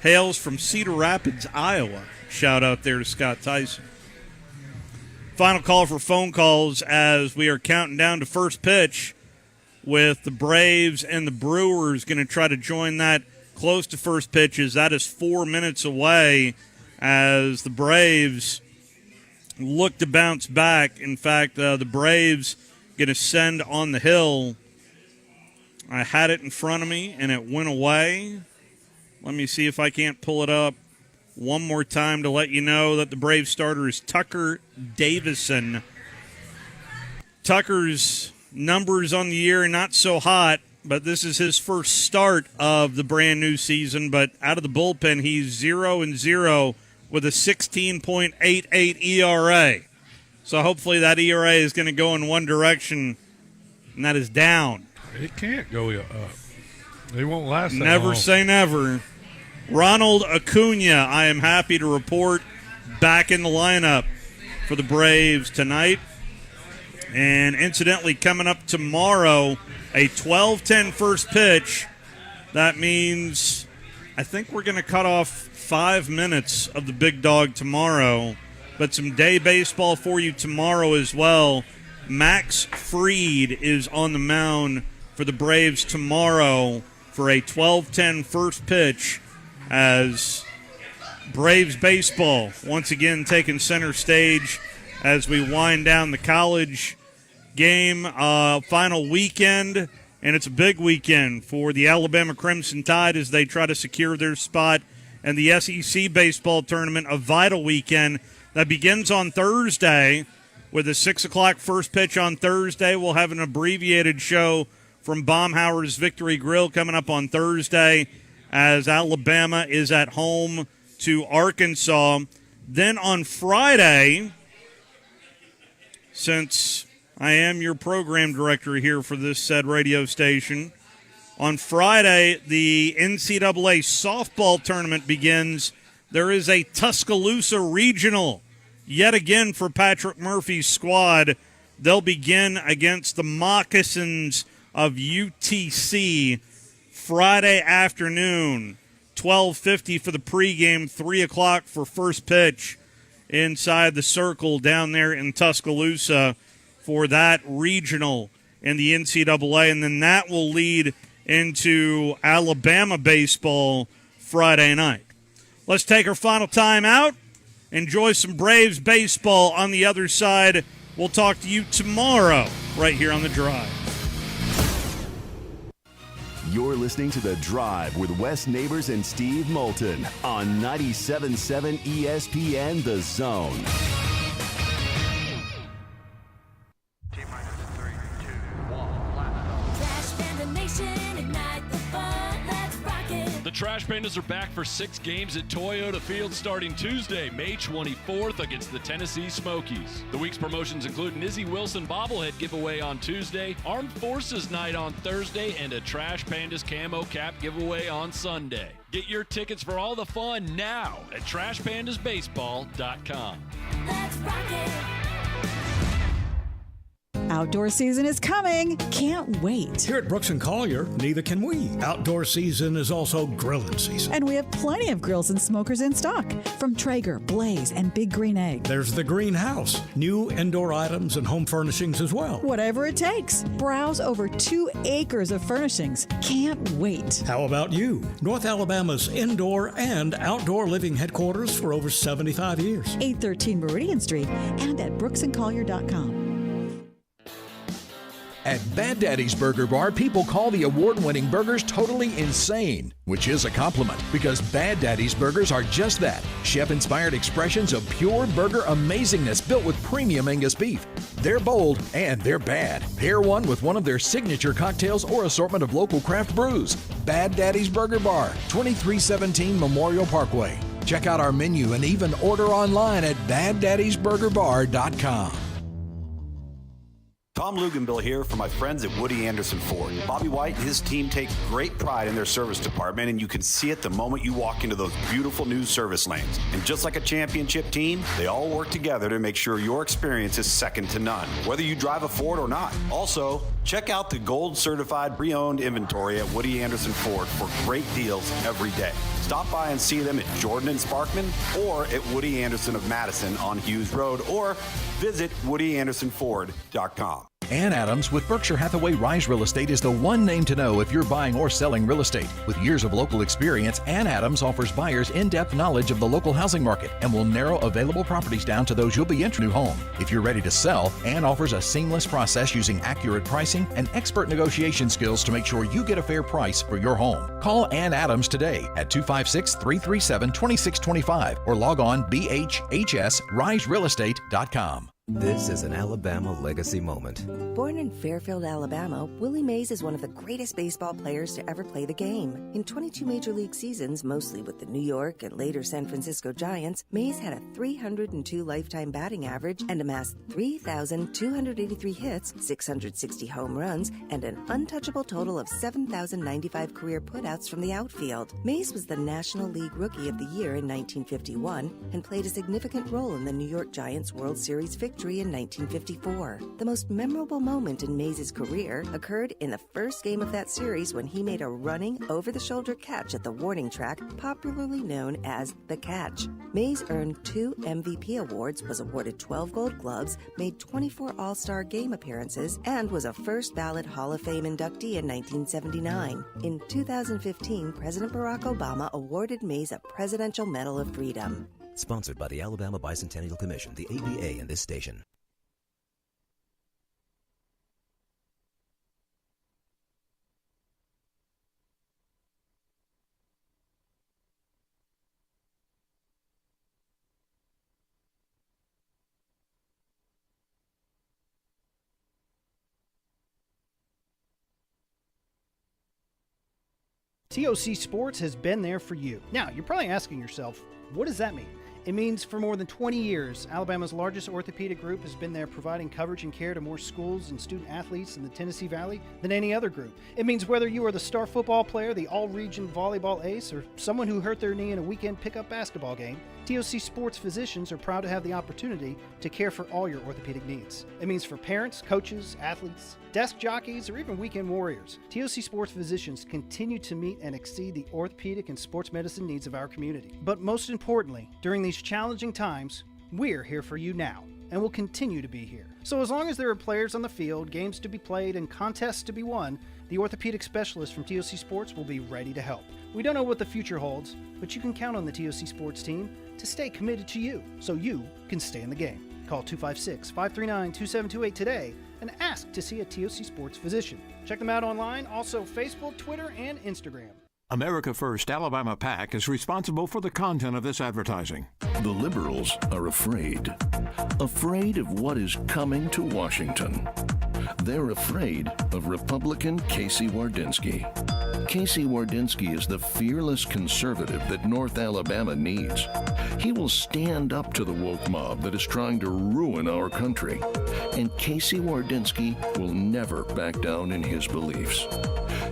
hails from Cedar Rapids, Iowa. Shout out there to Scott Tyson. Final call for phone calls as we are counting down to first pitch, with the Braves and the Brewers going to try to join that close to first pitches. That is 4 minutes away as the Braves look to bounce back. In fact, the Braves going to send on the hill. I had it in front of me, and it went away. Let me see if I can't pull it up one more time to let you know that the Braves starter is Tucker Davison. Tucker's numbers on the year not so hot. but this is his first start of the brand new season. But out of the bullpen, he's 0-0 with a 16.88 ERA. So hopefully that ERA is going to go in one direction, and that is down. It can't go up. They won't last that Never long. say never. Ronald Acuna, I am happy to report, back in the lineup for the Braves tonight. And incidentally, coming up tomorrow, a 12:10 first pitch. That means I think we're going to cut off 5 minutes of the big dog tomorrow. But some day baseball for you tomorrow as well. Max Fried is on the mound for the Braves tomorrow for a 12:10 first pitch, as Braves baseball once again taking center stage as we wind down the college game final weekend. And it's a big weekend for the Alabama Crimson Tide as they try to secure their spot in the SEC baseball tournament, a vital weekend that begins on Thursday with a 6 o'clock first pitch on Thursday. We'll have an abbreviated show from Baumhauer's Victory Grill coming up on Thursday as Alabama is at home to Arkansas. Then on Friday, since I am your program director here for this said radio station, on Friday, the NCAA softball tournament begins. There is a Tuscaloosa regional yet again for Patrick Murphy's squad. They'll begin against the Moccasins of UTC Friday afternoon, 12:50 for the pregame, 3 o'clock for first pitch inside the circle down there in Tuscaloosa for that regional in the NCAA. And then that will lead into Alabama baseball Friday night. Let's take our final time out. Enjoy some Braves baseball on the other side. We'll talk to you tomorrow right here on The Drive. You're listening to The Drive with Wes Neighbors and Steve Moulton on 97.7 ESPN The Zone. The Trash Pandas are back for 6 games at Toyota Field starting Tuesday, May 24th against the Tennessee Smokies. The week's promotions include an Izzy Wilson bobblehead giveaway on Tuesday, Armed Forces Night on Thursday, and a Trash Pandas camo cap giveaway on Sunday. Get your tickets for all the fun now at TrashPandasBaseball.com. Let's rock it. Outdoor season is coming. Can't wait. Here at Brooks & Collier, neither can we. Outdoor season is also grilling season. And we have plenty of grills and smokers in stock from Traeger, Blaze, and Big Green Egg. There's the greenhouse, new indoor items and home furnishings as well. Whatever it takes. Browse over 2 acres of furnishings. Can't wait. How about you? North Alabama's indoor and outdoor living headquarters for over 75 years. 813 Meridian Street and at brooksandcollier.com. At Bad Daddy's Burger Bar, people call the award-winning burgers totally insane, which is a compliment because Bad Daddy's Burgers are just that, chef-inspired expressions of pure burger amazingness built with premium Angus beef. They're bold and they're bad. Pair one with one of their signature cocktails or assortment of local craft brews. Bad Daddy's Burger Bar, 2317 Memorial Parkway. Check out our menu and even order online at BadDaddy'sBurgerBar.com. Tom Luganbill here for my friends at Woody Anderson Ford. Bobby White and his team take great pride in their service department, and you can see it the moment you walk into those beautiful new service lanes. And just like a championship team, they all work together to make sure your experience is second to none, whether you drive a Ford or not. Also, check out the gold certified pre-owned inventory at Woody Anderson Ford for great deals every day. Stop by and see them at Jordan and Sparkman or at Woody Anderson of Madison on Hughes Road, or visit WoodyAndersonFord.com. Ann Adams with Berkshire Hathaway Rise Real Estate is the one name to know if you're buying or selling real estate. With years of local experience, Ann Adams offers buyers in-depth knowledge of the local housing market and will narrow available properties down to those you'll be interested in. New home. If you're ready to sell, Ann offers a seamless process using accurate pricing and expert negotiation skills to make sure you get a fair price for your home. Call Ann Adams today at 256-337-2625 or log on bhhsriserealestate.com. This is an Alabama legacy moment. Born in Fairfield, Alabama, Willie Mays is one of the greatest baseball players to ever play the game. In 22 Major League seasons, mostly with the New York and later San Francisco Giants, Mays had a 302 lifetime batting average and amassed 3,283 hits, 660 home runs, and an untouchable total of 7,095 career putouts from the outfield. Mays was the National League Rookie of the Year in 1951 and played a significant role in the New York Giants World Series victory in 1954. The most memorable moment in Mays' career occurred in the first game of that series when he made a running, over-the-shoulder catch at the warning track, popularly known as the Catch. Mays earned 2 MVP awards, was awarded 12 Gold Gloves, made 24 All-Star Game appearances, and was a first-ballot Hall of Fame inductee in 1979. In 2015, President Barack Obama awarded Mays a Presidential Medal of Freedom. Sponsored by the Alabama Bicentennial Commission, the ABA, and this station. TOC Sports has been there for you. Now, you're probably asking yourself, what does that mean? It means for more than 20 years, Alabama's largest orthopedic group has been there providing coverage and care to more schools and student athletes in the Tennessee Valley than any other group. It means whether you are the star football player, the all-region volleyball ace, or someone who hurt their knee in a weekend pickup basketball game, TOC Sports physicians are proud to have the opportunity to care for all your orthopedic needs. It means for parents, coaches, athletes, desk jockeys, or even weekend warriors, TOC Sports physicians continue to meet and exceed the orthopedic and sports medicine needs of our community. But most importantly, during these challenging times, we're here for you now, and will continue to be here. So as long as there are players on the field, games to be played, and contests to be won, the orthopedic specialists from TOC Sports will be ready to help. We don't know what the future holds, but you can count on the TOC Sports team to stay committed to you, so you can stay in the game. Call 256-539-2728 today and ask to see a TOC Sports physician. Check them out online, also Facebook, Twitter, and Instagram. America First Alabama PAC is responsible for the content of this advertising. The liberals are afraid of what is coming to Washington. They're afraid of Republican Casey Wardynski. Casey Wardynski is the fearless conservative that North Alabama needs. He will stand up to the woke mob that is trying to ruin our country. And Casey Wardynski will never back down in his beliefs.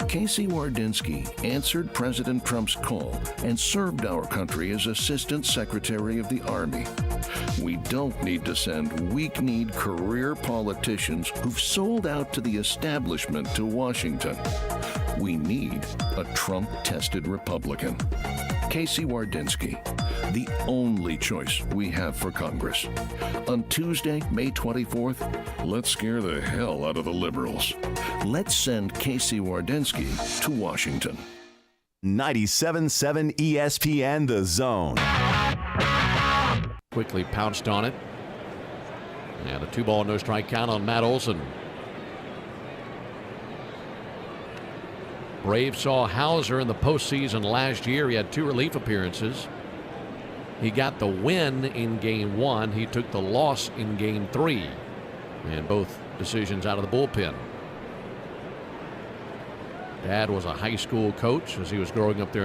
Casey Wardynski answered President Trump's call and served our country as Assistant Secretary of the Army. We don't need to send weak-kneed career politicians who've sold out to the establishment to Washington. We need a Trump-tested Republican. Casey Wardynski, the only choice we have for Congress. On Tuesday, May 24th, let's scare the hell out of the liberals. Let's send Casey Wardynski to Washington. 97.7 ESPN The Zone. Quickly pounced on it. And a 2-ball, no strike count on Matt Olson. Braves saw Hauser in the postseason last year. He had 2 relief appearances. He got the win in Game 1. He took the loss in Game 3. And both decisions out of the bullpen. Dad was a high school coach as he was growing up there